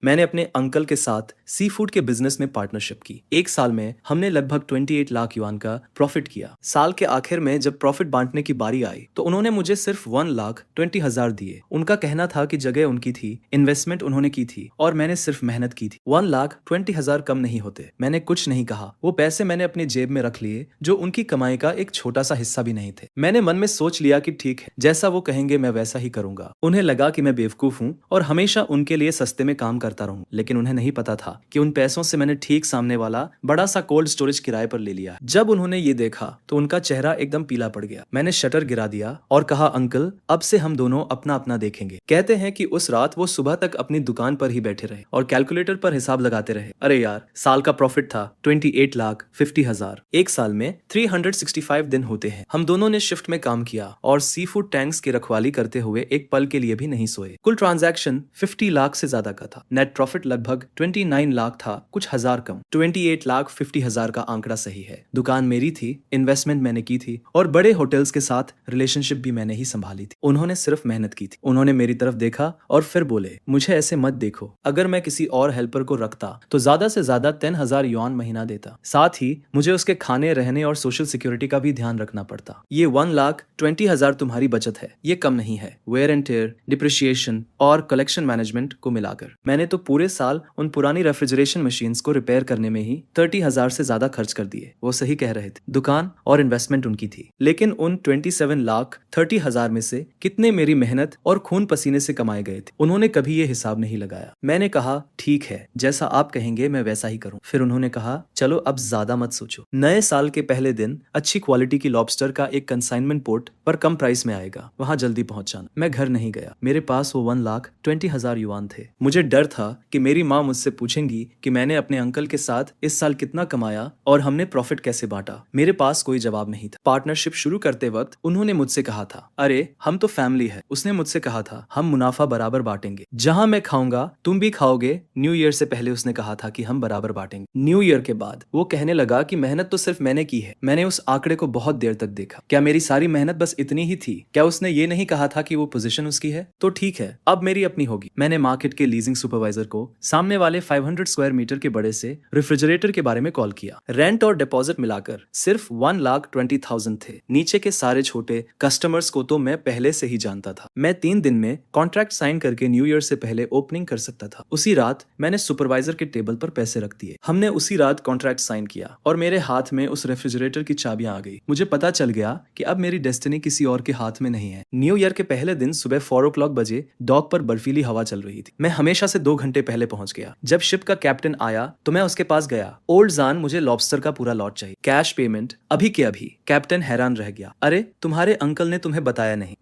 मैंने अपने अंकल के साथ सी फूड के बिजनेस में पार्टनरशिप की। एक साल में हमने लगभग 28 लाख युआन का प्रॉफिट किया। साल के आखिर में जब प्रॉफिट बांटने की बारी आई तो उन्होंने मुझे सिर्फ 1,20,000 दिए। उनका कहना था कि जगह उनकी थी, इन्वेस्टमेंट उन्होंने की थी और मैंने सिर्फ मेहनत की थी। 1,20,000 कम नहीं होते। मैंने कुछ नहीं कहा। वो पैसे मैंने अपनी जेब में रख लिए, जो उनकी कमाई का एक छोटा सा हिस्सा भी नहीं थे। मैंने मन में सोच लिया कि ठीक है, जैसा वो कहेंगे मैं वैसा ही करूंगा। उन्हें लगा कि मैं बेवकूफ हूँ और हमेशा उनके लिए सस्ते में काम करता रहूं, लेकिन उन्हें नहीं पता था कि उन पैसों से मैंने ठीक सामने वाला बड़ा सा कोल्ड स्टोरेज किराए पर ले लिया। जब उन्होंने ये देखा तो उनका चेहरा एकदम पीला पड़ गया। मैंने शटर गिरा दिया और कहा, अंकल अब से हम दोनों अपना अपना देखेंगे। कहते हैं कि उस रात वो सुबह तक अपनी दुकान पर ही बैठे रहे और कैलकुलेटर पर हिसाब लगाते रहे। अरे यार, साल का प्रॉफिट था 28,50,000। एक साल में 365 दिन होते हैं। हम दोनों ने शिफ्ट में काम किया और सी फूड टैंक्स की रखवाली करते हुए एक पल के लिए भी नहीं सोए। कुल ट्रांजैक्शन 50 लाख से ज्यादा का था। नेट प्रॉफिट लगभग 29 लाख था, कुछ हजार कम। 28,50,000 का आंकड़ा सही है। दुकान मेरी थी, इन्वेस्टमेंट मैंने की थी और बड़े होटल्स के साथ रिलेशनशिप भी मैंने ही संभाली थी। उन्होंने सिर्फ मेहनत की थी। उन्होंने मेरी तरफ देखा और फिर बोले, मुझे ऐसे मत देखो। अगर मैं किसी और हेल्पर को रखता तो ज्यादा से ज्यादा 10,000 युआन महीना देता। साथ ही मुझे उसके खाने, रहने और सोशल सिक्योरिटी का भी ध्यान रखना पड़ता। ये 1,20,000 तुम्हारी बचत है, ये कम नहीं है। वेयर एंड टेयर, डिप्रिशिएशन और कलेक्शन मैनेजमेंट को मिलाकर मैंने तो पूरे साल उन पुरानी रेफ्रिजरेशन मशीन्स को रिपेयर करने में ही 30,000 से ज्यादा खर्च कर दिए। वो सही कह रहे थे। दुकान और इन्वेस्टमेंट उनकी थी, लेकिन उन 27,30,000 में से कितने मेरी मेहनत और खून पसीने से कमाए गए थे, उन्होंने कभी ये हिसाब नहीं लगाया। मैंने कहा, ठीक है, जैसा आप कहेंगे मैं वैसा ही करूं। फिर उन्होंने कहा, चलो अब ज्यादा मत सोचो। नए साल के पहले दिन अच्छी क्वालिटी की लॉबस्टर का एक कंसाइनमेंट पोर्ट पर कम प्राइस में आएगा, वहां जल्दी पहुंच जाना। मैं घर नहीं गया। मेरे पास वो 1,20,000 युआन थे। मुझे डर था कि मेरी माँ मुझसे पूछेंगी कि मैंने अपने अंकल के साथ इस साल कितना कमाया और हमने प्रॉफिट कैसे बांटा। मेरे पास कोई जवाब नहीं था। पार्टनरशिप शुरू करते वक्त उन्होंने मुझसे कहा था, अरे हम तो फैमिली है। उसने मुझसे कहा था, हम मुनाफा बराबर बांटेंगे। जहां मैं खाऊंगा तुम भी खाओगे। न्यू ईयर से पहले उसने कहा था कि हम बराबर बांटेंगे। न्यू ईयर के बाद वो कहने लगा कि मेहनत तो सिर्फ मैंने की है। मैंने उस आंकड़े को बहुत देर तक देखा। क्या मेरी सारी मेहनत बस इतनी ही थी? क्या उसने ये नहीं कहा था कि वो पोजीशन उसकी है? तो ठीक है, अब मेरी अपनी होगी। मैंने मार्केट के लीजिंग सुपरवाइजर को सामने वाले 500 स्क्वायर मीटर के बड़े से रेफ्रिजरेटर के बारे में कॉल किया। रेंट और डिपॉजिट मिलाकर सिर्फ 1,20,000 थे। नीचे के सारे छोटे कस्टमर्स को तो मैं पहले से ही जानता था। मैं 3 दिन में कॉन्ट्रैक्ट साइन करके न्यू ईयर से पहले ओपनिंग कर सकता था। उसी रात मैंने सुपरवाइजर के टेबल पर पैसे रख दिए। हमने उसी रात कॉन्ट्रैक्ट साइन किया और मेरे हाथ में उस रेफ्रिजरेटर की चाबियां आ गई। मुझे पता चल गया कि अब मेरी डेस्टिनी किसी और के हाथ में नहीं है। न्यू ईयर के पहले दिन सुबह 4 o'clock बजे डॉक पर बर्फीली हवा चल रही थी। मैं हमेशा से 2 घंटे पहले पहुंच गया। जब शिप का कैप्टन आया तो मैं उसके पास गया। ओल्ड जान, मुझे लॉबस्टर का पूरा लॉट चाहिए, कैश पेमेंट अभी के अभी। कैप्टन हैरान रह गया। अरे तुम्हारे अंकल ने तुम्हें बताया नहीं?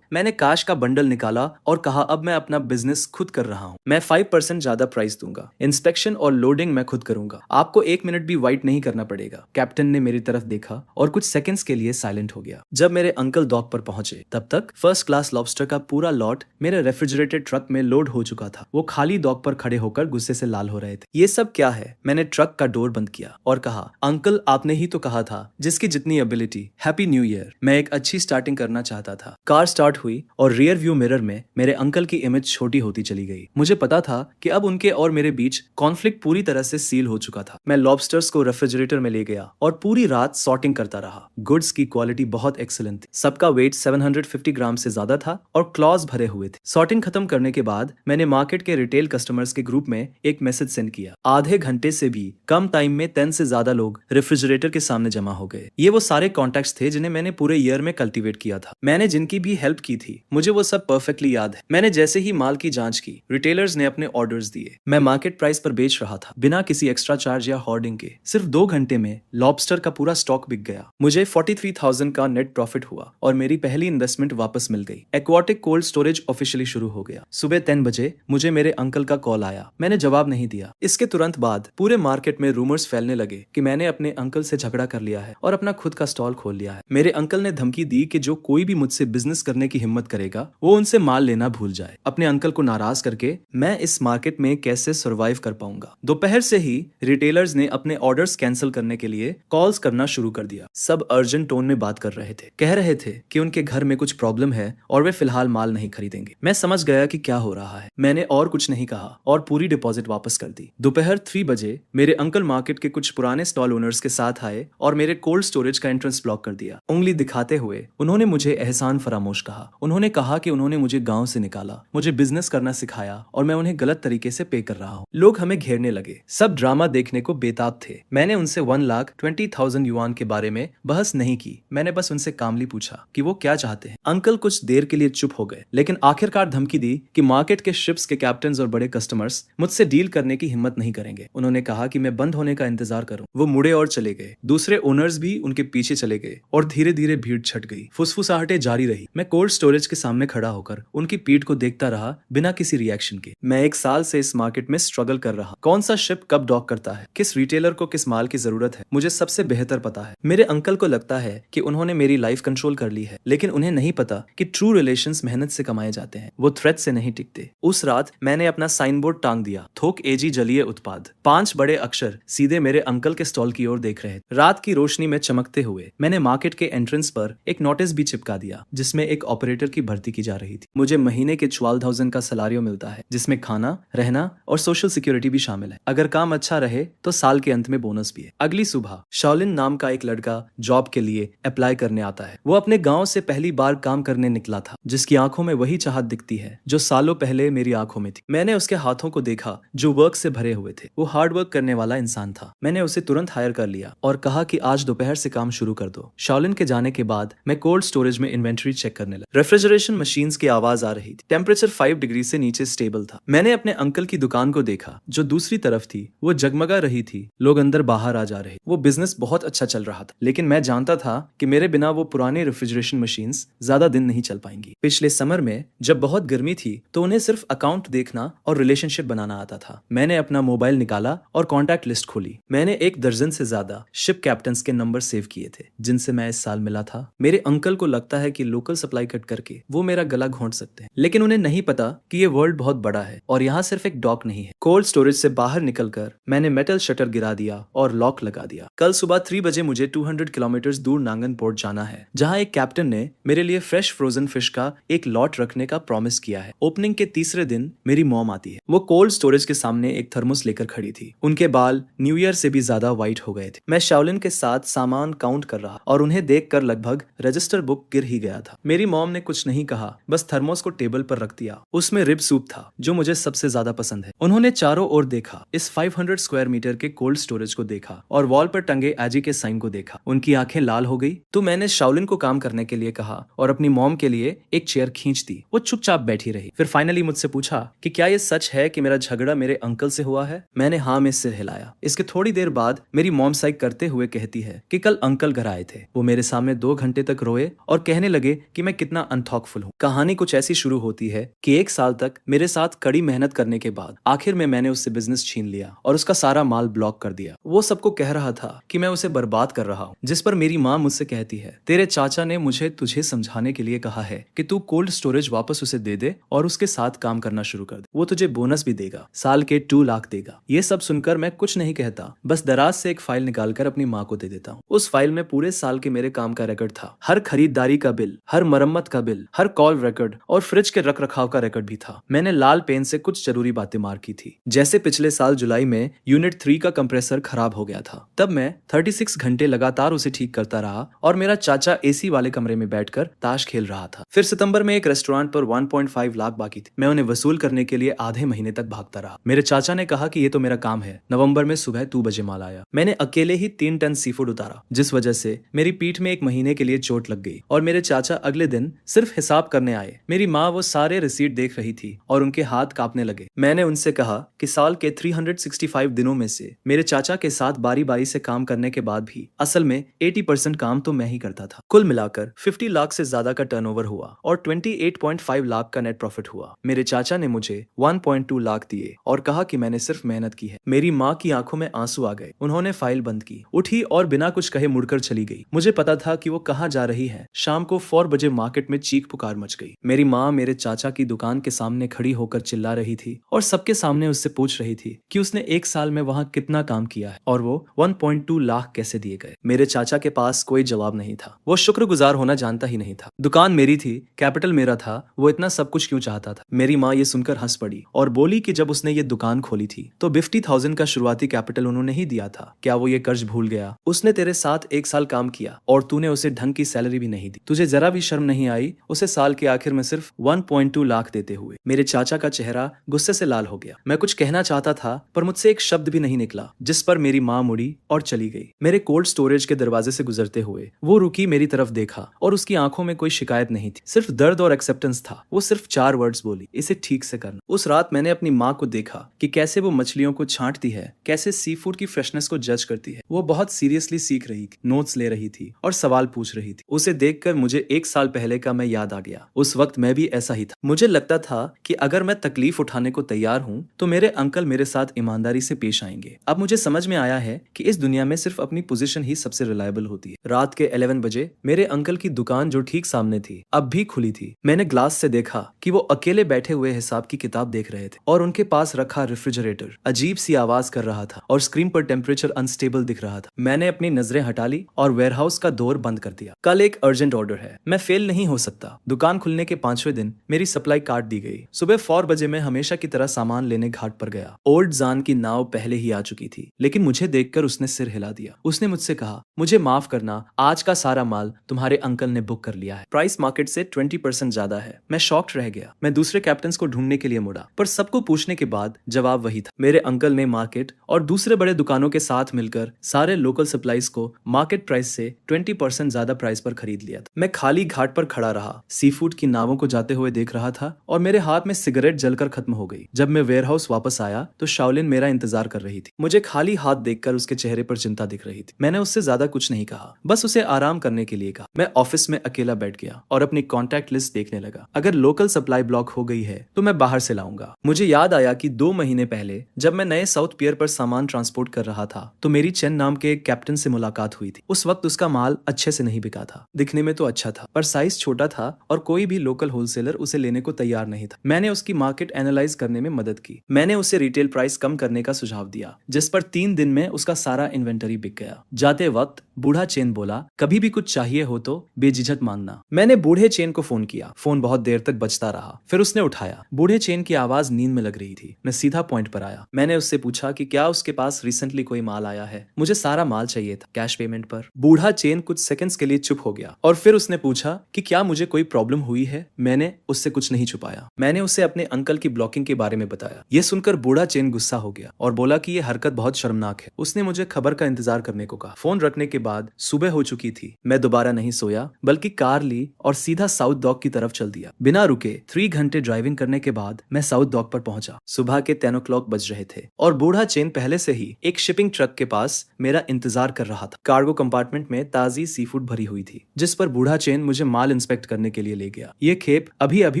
मैंने काश का बंडल निकाला और कहा, अब मैं अपना बिजनेस खुद कर रहा हूँ। मैं 5% ज्यादा प्राइस दूंगा। इंस्पेक्शन और लोडिंग मैं खुद करूंगा। आपको 1 मिनट भी वाइट नहीं करना पड़ेगा। कैप्टन ने मेरी तरफ देखा और कुछ सेकंड्स के लिए साइलेंट हो गया। जब मेरे अंकल डॉक पर पहुंचे तब तक फर्स्ट क्लास लॉबस्टर का पूरा लॉट मेरे रेफ्रिजरेटेड ट्रक में लोड हो चुका था। वो खाली डॉक पर खड़े होकर गुस्से से लाल हो रहे थे। ये सब क्या है? मैंने ट्रक का डोर बंद किया और कहा, अंकल आपने ही तो कहा था जिसकी जितनी एबिलिटी। Happy new year. मैं एक अच्छी स्टार्टिंग करना चाहता था। कार स्टार्ट हुई और रियर व्यू मिरर में मेरे अंकल की इमेज छोटी होती चली गई। मुझे पता था कि अब उनके और मेरे बीच कॉन्फ्लिक्ट पूरी तरह से सील हो चुका था। मैं लॉबस्टर्स को रेफ्रिजरेटर में ले गया और पूरी रात सॉर्टिंग करता रहा। गुड्स की क्वालिटी बहुत एक्सीलेंट थी। सबका वेट 750 ग्राम से ज्यादा था और क्लॉज भरे हुए थे। सॉर्टिंग खत्म करने के बाद मैंने मार्केट के रिटेल कस्टमर्स के ग्रुप में एक मैसेज सेंड किया। आधे घंटे से भी कम टाइम में 10 से ज्यादा लोग रेफ्रिजरेटर के सामने जमा हो गए। ये वो सारे कॉन्टैक्ट्स थे जिन्हें मैंने पूरे ईयर में कल्टीवेट किया था। मैंने जिनकी भी हेल्प की थी, मुझे वो सब परफेक्टली याद है। मैंने जैसे ही माल की जांच की, रिटेलर्स ने अपने ऑर्डर्स दिए। मैं मार्केट प्राइस पर बेच रहा था, बिना किसी एक्स्ट्रा चार्ज या होर्डिंग के। सिर्फ 2 घंटे में लॉबस्टर का पूरा स्टॉक बिक गया। मुझे 43,000 का नेट प्रॉफिट हुआ और मेरी पहली इन्वेस्टमेंट वापस मिल गई। एक्वाटिक कोल्ड स्टोरेज ऑफिशियली शुरू हो गया। सुबह 10 बजे मुझे मेरे अंकल का कॉल आया। मैंने जवाब नहीं दिया। इसके तुरंत बाद पूरे मार्केट में रूमर्स फैलने लगे कि मैंने अपने अंकल से झगड़ा कर लिया है और अपना खुद का स्टॉल खोल लिया है। मेरे अंकल ने धमकी दी कि जो कोई भी मुझसे बिजनेस करने की हिम्मत करेगा वो उनसे माल लेना भूल जाए। अपने अंकल को नाराज करके मैं इस मार्केट में कैसे सर्वाइव कर पाऊंगा। दोपहर से ही रिटेलर्स ने अपने ऑर्डर्स कैंसिल करने के लिए कॉल्स करना शुरू कर दिया। सब अर्जेंट टोन में बात कर रहे थे। कह रहे थे कि उनके घर में कुछ प्रॉब्लम है और वे फिलहाल माल नहीं खरीदेंगे। मैं समझ गया कि क्या हो रहा है। मैंने और कुछ नहीं नहीं कहा और पूरी डिपॉजिट वापस कर दी। दोपहर 3 बजे मेरे अंकल मार्केट के कुछ पुराने स्टॉल ओनर्स के साथ आए और मेरे कोल्ड स्टोरेज का एंट्रेंस ब्लॉक कर दिया। उंगली दिखाते हुए उन्होंने मुझे एहसान फरामोश कहा। उन्होंने कहा कि उन्होंने मुझे गांव से निकाला, मुझे बिजनेस करना सिखाया और मैं उन्हें गलत तरीके से पे कर रहा हूँ। लोग हमें घेरने लगे, सब ड्रामा देखने को बेताब थे। मैंने उनसे 1,20,000 युआन के बारे में बहस नहीं की। मैंने बस उनसे कामली पूछा कि वो क्या चाहते हैं। अंकल कुछ देर के लिए चुप हो गए, लेकिन आखिरकार धमकी दी कि मार्केट के शिप्स के कैप्टन और बड़े कस्टमर्स मुझसे डील करने की हिम्मत नहीं करेंगे। उन्होंने कहा कि मैं बंद होने का इंतजार करूं। वो मुड़े और चले गए। दूसरे ओनर्स भी उनके पीछे चले गए और धीरे धीरे भीड़ छट गई। फुसफुसाहटें जारी रही। मैं कोल्ड स्टोरेज के सामने खड़ा होकर उनकी पीठ को देखता रहा, बिना किसी रिएक्शन के। मैं 1 साल से इस मार्केट में स्ट्रगल कर रहा। कौन सा शिप कब डॉक करता है, किस रिटेलर को किस माल की जरूरत है, मुझे सबसे बेहतर पता है। मेरे अंकल को लगता है कि उन्होंने मेरी लाइफ कंट्रोल कर ली है, लेकिन उन्हें नहीं पता कि ट्रू रिलेशंस मेहनत से कमाए जाते हैं, वो थ्रेट से नहीं टिकते। उस रात मैंने अपना साइन बोर्ड टांग दिया, थोक एजी जलीय उत्पाद। 5 बड़े अक्षर सीधे मेरे अंकल के स्टॉल की ओर देख रहे थे। रात की रोशनी में चमकते हुए मैंने मार्केट के एंट्रेंस पर एक नोटिस भी चिपका दिया, जिसमें एक ऑपरेटर की भर्ती की जा रही थी। मुझे महीने के 12,000 का सैलरी मिलता है, जिसमें खाना, रहना और सोशल सिक्योरिटी भी शामिल है। अगर काम अच्छा रहे तो साल के अंत में बोनस भी है। अगली सुबह शाओलिन नाम का एक लड़का जॉब के लिए अप्लाई करने आता है। वो अपने गांव से पहली बार काम करने निकला था, जिसकी आंखों में वही चाहत दिखती है जो सालों पहले मेरी आंखों में थी। मैंने उसके हाथों को देखा जो वर्क से भरे हुए थे। वो हार्ड वर्क करने वाला इंसान था। मैंने उसे तुरंत हायर कर लिया और कहा कि आज दोपहर से काम शुरू कर दो। शाओलिन के जाने के बाद मैं कोल्ड स्टोरेज में इन्वेंटरी चेक करने लगा। रेफ्रिजरेशन मशीन्स की आवाज आ रही थी। टेम्परेचर 5 डिग्री से नीचे स्टेबल था। मैंने अपने अंकल की दुकान को देखा जो दूसरी तरफ थी। वो जगमगा रही थी, लोग अंदर बाहर आ जा रहे। वो बिजनेस बहुत अच्छा चल रहा था, लेकिन मैं जानता था कि मेरे बिना वो पुरानी रेफ्रिजरेशन मशीन्स ज्यादा दिन नहीं चल पाएंगी। पिछले समर में जब बहुत गर्मी थी तो उन्हें सिर्फ अकाउंट देखना और रिलेशनशिप बनाना आता था। मैंने अपना मोबाइल निकाला और कॉन्टैक्ट लिस्ट खोली। मैंने 1 दर्जन से ज्यादा शिप कैप्टन्स के नंबर सेव किए थे जिनसे मैं इस साल मिला था। मेरे अंकल को लगता है कि लोकल सप्लाई कट करके वो मेरा गला घोंट सकते हैं, लेकिन उन्हें नहीं पता कि ये वर्ल्ड बहुत बड़ा है और यहाँ सिर्फ एक डॉक नहीं है। कोल्ड स्टोरेज से बाहर निकलकर मैंने मेटल शटर गिरा दिया और लॉक लगा दिया। कल सुबह 3 बजे मुझे 200 किलोमीटर दूर नांगन पोर्ट जाना है, जहाँ एक कैप्टन ने मेरे लिए फ्रेश फ्रोजन फिश का एक लॉट रखने का प्रॉमिस किया है। ओपनिंग के तीसरे दिन मेरी मॉम आती है। वो कोल्ड स्टोरेज के सामने एक थर्मोस लेकर खड़ी थी। उनके बाल न्यू ईयर से भी ज्यादा व्हाइट हो गए थे। मैं शाओलिन के साथ सामान काउंट कर रहा और उन्हें देखकर लगभग रजिस्टर बुक गिर ही गया था। मेरी मॉम ने कुछ नहीं कहा, बस थर्मोस को टेबल पर रख दिया। उसमें रिब सूप था जो मुझे सबसे ज्यादा पसंद है। उन्होंने चारों ओर देखा, इस 500 स्क्वायर मीटर के कोल्ड स्टोरेज को देखा और वॉल पर टंगे एजी के साइन को देखा। उनकी आंखें लाल हो गई। तो मैंने शाओलिन को काम करने के लिए कहा और अपनी मॉम के लिए एक चेयर खींच दी। वो चुपचाप बैठी रही। फिर फाइनली मुझसे पूछा कि क्या ये सच है कि मेरा झगड़ा मेरे अंकल से हुआ है। मैंने हाँ में सिर हिलाया। इसके थोड़ी देर बाद मेरी मॉम साइक करते हुए कहती है कि कल अंकल घर आए थे। वो मेरे सामने 2 घंटे तक रोए और कहने लगे कि मैं कितना अनथॉकफुल हूँ। कहानी कुछ ऐसी शुरू होती है कि 1 साल तक मेरे साथ कड़ी मेहनत करने के बाद आखिर में मैंने उससे बिजनेस छीन लिया और उसका सारा माल ब्लॉक कर दिया। वो सबको कह रहा था कि मैं उसे बर्बाद कर रहा हूँ, जिस पर मेरी माँ मुझसे कहती है, तेरे चाचा ने मुझे तुझे समझाने के लिए कहा है कि तू कोल्ड स्टोरेज वापस उसे दे दे और उसके साथ काम करना शुरू कर दे। वो तुझे बोनस भी देगा, साल के 2 लाख देगा। ये सब सुनकर मैं कुछ नहीं कहता, बस दराज से एक फाइल निकालकर अपनी माँ को दे देता हूँ। उस फाइल में पूरे साल के मेरे काम का रिकॉर्ड था। हर खरीदारी का बिल, हर मरम्मत का बिल, हर कॉल रिकॉर्ड और फ्रिज के रख रखाव का रिकॉर्ड भी था। मैंने लाल पेन से कुछ जरूरी बातें मार्क की थी, जैसे पिछले साल जुलाई में यूनिट 3 का कंप्रेसर खराब हो गया था। तब मैं 36 घंटे लगातार उसे ठीक करता रहा और मेरा चाचा एसी वाले कमरे में बैठकर ताश खेल रहा था। फिर सितंबर में एक रेस्टोरेंट पर 1.5 लाख बाकी थे। मैं उन्हें वसूल करने के लिए आधे महीने तक भागता रहा। मेरे चाचा ने कहा कि ये तो मेरा काम है। नवंबर में सुबह 2 बजे माल आया। मैंने अकेले ही 3 टन सी फूड उतारा, जिस वजह से मेरी पीठ में 1 महीने के लिए चोट लग गई और मेरे चाचा अगले दिन सिर्फ हिसाब करने आए। मेरी माँ वो सारे रिसीट देख रही थी और उनके हाथ कांपने लगे। मैंने उनसे कहा कि साल के 365 दिनों में से मेरे चाचा के साथ बारी बारी से काम करने के बाद भी असल में 80% काम तो मैं ही करता था। कुल मिलाकर 50 लाख से ज्यादा का टर्नओवर हुआ और 28.5 लाख का नेट प्रॉफिट हुआ। मेरे चाचा ने मुझे 1.2 लाख दिए और कहा कि मैंने सिर्फ मेहनत की है। मेरी माँ की आंखों में आंसू आ गए। उन्होंने फाइल बंद की, उठी और बिना कुछ कहे मुड़कर चली गई। मुझे पता था कि वो कहाँ जा रही है। शाम को 4 बजे मार्केट में चीख पुकार मच गई। मेरी माँ मेरे चाचा की दुकान के सामने खड़ी होकर चिल्ला रही थी और सबके सामने उससे पूछ रही थी कि उसने 1 साल में वहाँ कितना काम किया है और वो 1.2 लाख कैसे दिए गए। मेरे चाचा के पास कोई जवाब नहीं था। वो शुक्रगुजार होना जानता ही नहीं था। दुकान मेरी थी, कैपिटल मेरा था, वो इतना सब कुछ क्यों चाहता था। मेरी माँ ये सुनकर हंस पड़ी और बोली कि जब उसने ये दुकान खोली थी तो 50,000 का शुरुआती कैपिटल उन्होंने ही दिया था। क्या वो ये कर्ज भूल गया? उसने तेरे साथ 1 साल काम किया और तूने उसे ढंग की सैलरी भी नहीं दी। तुझे जरा भी शर्म नहीं आई उसे साल के आखिर में सिर्फ 1.2 लाख देते हुए? मेरे चाचा का चेहरा गुस्से से लाल हो गया। मैं कुछ कहना चाहता था पर मुझसे एक शब्द भी नहीं निकला, जिस पर मेरी माँ मुड़ी और चली गई। मेरे कोल्ड स्टोरेज के दरवाजे से गुजरते हुए वो रुकी, मेरी तरफ देखा और उसकी आंखों में कोई शिकायत नहीं थी, सिर्फ दर्द और एक्सेप्टेंस था। वो सिर्फ 4 वर्ड्स बोली, इसे ठीक से करना। उस रात मैंने अपनी माँ को देखा कि कैसे वो मछलियों को छांटती है, कैसे सी फूड की फ्रेशनेस को जज करती है। वो बहुत सीरियसली सीख रही थी, नोट्स ले रही थी और सवाल पूछ रही थी। उसे देखकर मुझे 1 साल पहले का मैं याद आ गया। उस वक्त मैं भी ऐसा ही था। मुझे लगता था कि अगर मैं तकलीफ उठाने को तैयार हूँ तो मेरे अंकल मेरे साथ ईमानदारी से पेश आएंगे। अब मुझे समझ में आया है कि इस दुनिया में सिर्फ अपनी पोजीशन ही सबसे रिलायबल होती है। रात के 11 बजे मेरे अंकल की दुकान जो ठीक सामने थी अब भी खुली थी। मैंने ग्लास से देखा कि वो अकेले बैठे हुए हिसाब की किताब देख रहे थे और उनके पास रखा रेफ्रिजरेटर अजीब सी आवाज कर रहा था और स्क्रीन पर टेम्परेचर अनस्टेबल दिख रहा था। मैंने अपनी नजरें हटा ली और वेयरहाउस का डोर बंद कर दिया। कल एक अर्जेंट ऑर्डर है, मैं फेल नहीं हो सकता। दुकान खुलने के 5वें दिन मेरी सप्लाई काट दी गई। सुबह 4 बजे मैं हमेशा की तरह सामान लेने घाट पर गया। ओल्ड जान की नाव पहले ही आ चुकी थी, लेकिन मुझे देखकर उसने सिर हिला दिया। उसने मुझसे कहा, मुझे माफ करना, आज का सारा माल तुम्हारे अंकल ने बुक कर लिया है। प्राइस मार्केट से 20% ज्यादा है। मैं शॉक्ड रह गया। मैं दूसरे कैप्टन को ढूंढने के लिए मुड़ा, पर सबको पूछने के बाद जवाब वही था। मेरे अंकल ने मार्केट और दूसरे बड़े दुकानों के साथ मिलकर सारे लोकल सप्लाईज को मार्केट प्राइस से 20% ज्यादा प्राइस पर खरीद लिया था। मैं खाली घाट पर खड़ा रहा, सी फूड की नावों को जाते हुए देख रहा था और मेरे हाथ में सिगरेट जलकर खत्म हो गई। जब मैं वेयरहाउस वापस आया तो शाओलिन मेरा इंतजार कर रही थी। मुझे खाली हाथ देखकर उसके चेहरे पर चिंता दिख रही थी। मैंने उससे ज्यादा कुछ नहीं कहा, बस उसे आराम करने के लिए कहा। मैं ऑफिस में अकेला बैठ गया और अपनी कॉन्टैक्ट लिस्ट देखने लगा। अगर लोकल सप्लाई ब्लॉक हो गई है तो मैं बाहर से लाऊंगा। मुझे याद आया कि 2 महीने पहले जब मैं नए साउथ पियर पर सामान ट्रांसपोर्ट कर रहा था तो मेरी चेन नाम के एक कैप्टन से मुलाकात हुई थी। उस वक्त उसका माल अच्छे से नहीं बिका था। दिखने में तो अच्छा था पर साइज छोटा था और कोई भी लोकल होलसेलर उसे लेने को तैयार नहीं था। मैंने उसकी मार्केट एनालाइज करने में मदद की। मैंने उसे रिटेल प्राइस कम करने का सुझाव दिया, जिस पर 3 दिन में उसका सारा इन्वेंटरी बिक गया। जाते वक्त बूढ़ा चेन बोला, कभी भी कुछ चाहिए हो तो बेझिझक मांगना। मैंने बूढ़े चेन को फोन किया। फोन बहुत देर तक बजता रहा, फिर उसने उठाया। बूढ़े चेन की आवाज नींद में लग रही थी। मैं सीधा पॉइंट पर आया। मैंने उससे पूछा कि क्या उसके पास रिसेंटली कोई माल आया है। मुझे सारा माल चाहिए था, कैश पेमेंट पर। बूढ़ा चेन कुछ सेकंड्स के लिए चुप हो गया और फिर उसने पूछा कि क्या मुझे कोई प्रॉब्लम हुई है। मैंने उससे कुछ नहीं छुपाया। मैंने उसे अपने अंकल की ब्लॉकिंग के बारे में बताया। यह सुनकर बूढ़ा चेन गुस्सा हो गया और बोला कि यह हरकत बहुत शर्मनाक है। उसने मुझे खबर का इंतजार करने को कहा। फोन रखने के बाद सुबह हो चुकी थी। मैं दोबारा नहीं सोया, बल्कि कार ली और सीधा साउथ डॉक की तरफ चल दिया। बिना रुके 3 घंटे ड्राइविंग करने के बाद मैं साउथ डॉक पर पहुंचा। सुबह के 10 o'clock बज रहे थे और बूढ़ा चेन पहले से ही एक शिपिंग ट्रक के पास मेरा इंतजार कर रहा था। कार्गो कंपार्टमेंट में ताजी सी फूड भरी हुई थी, जिस पर बूढ़ा चेन मुझे माल इंस्पेक्ट करने के लिए ले गया। ये खेप अभी अभी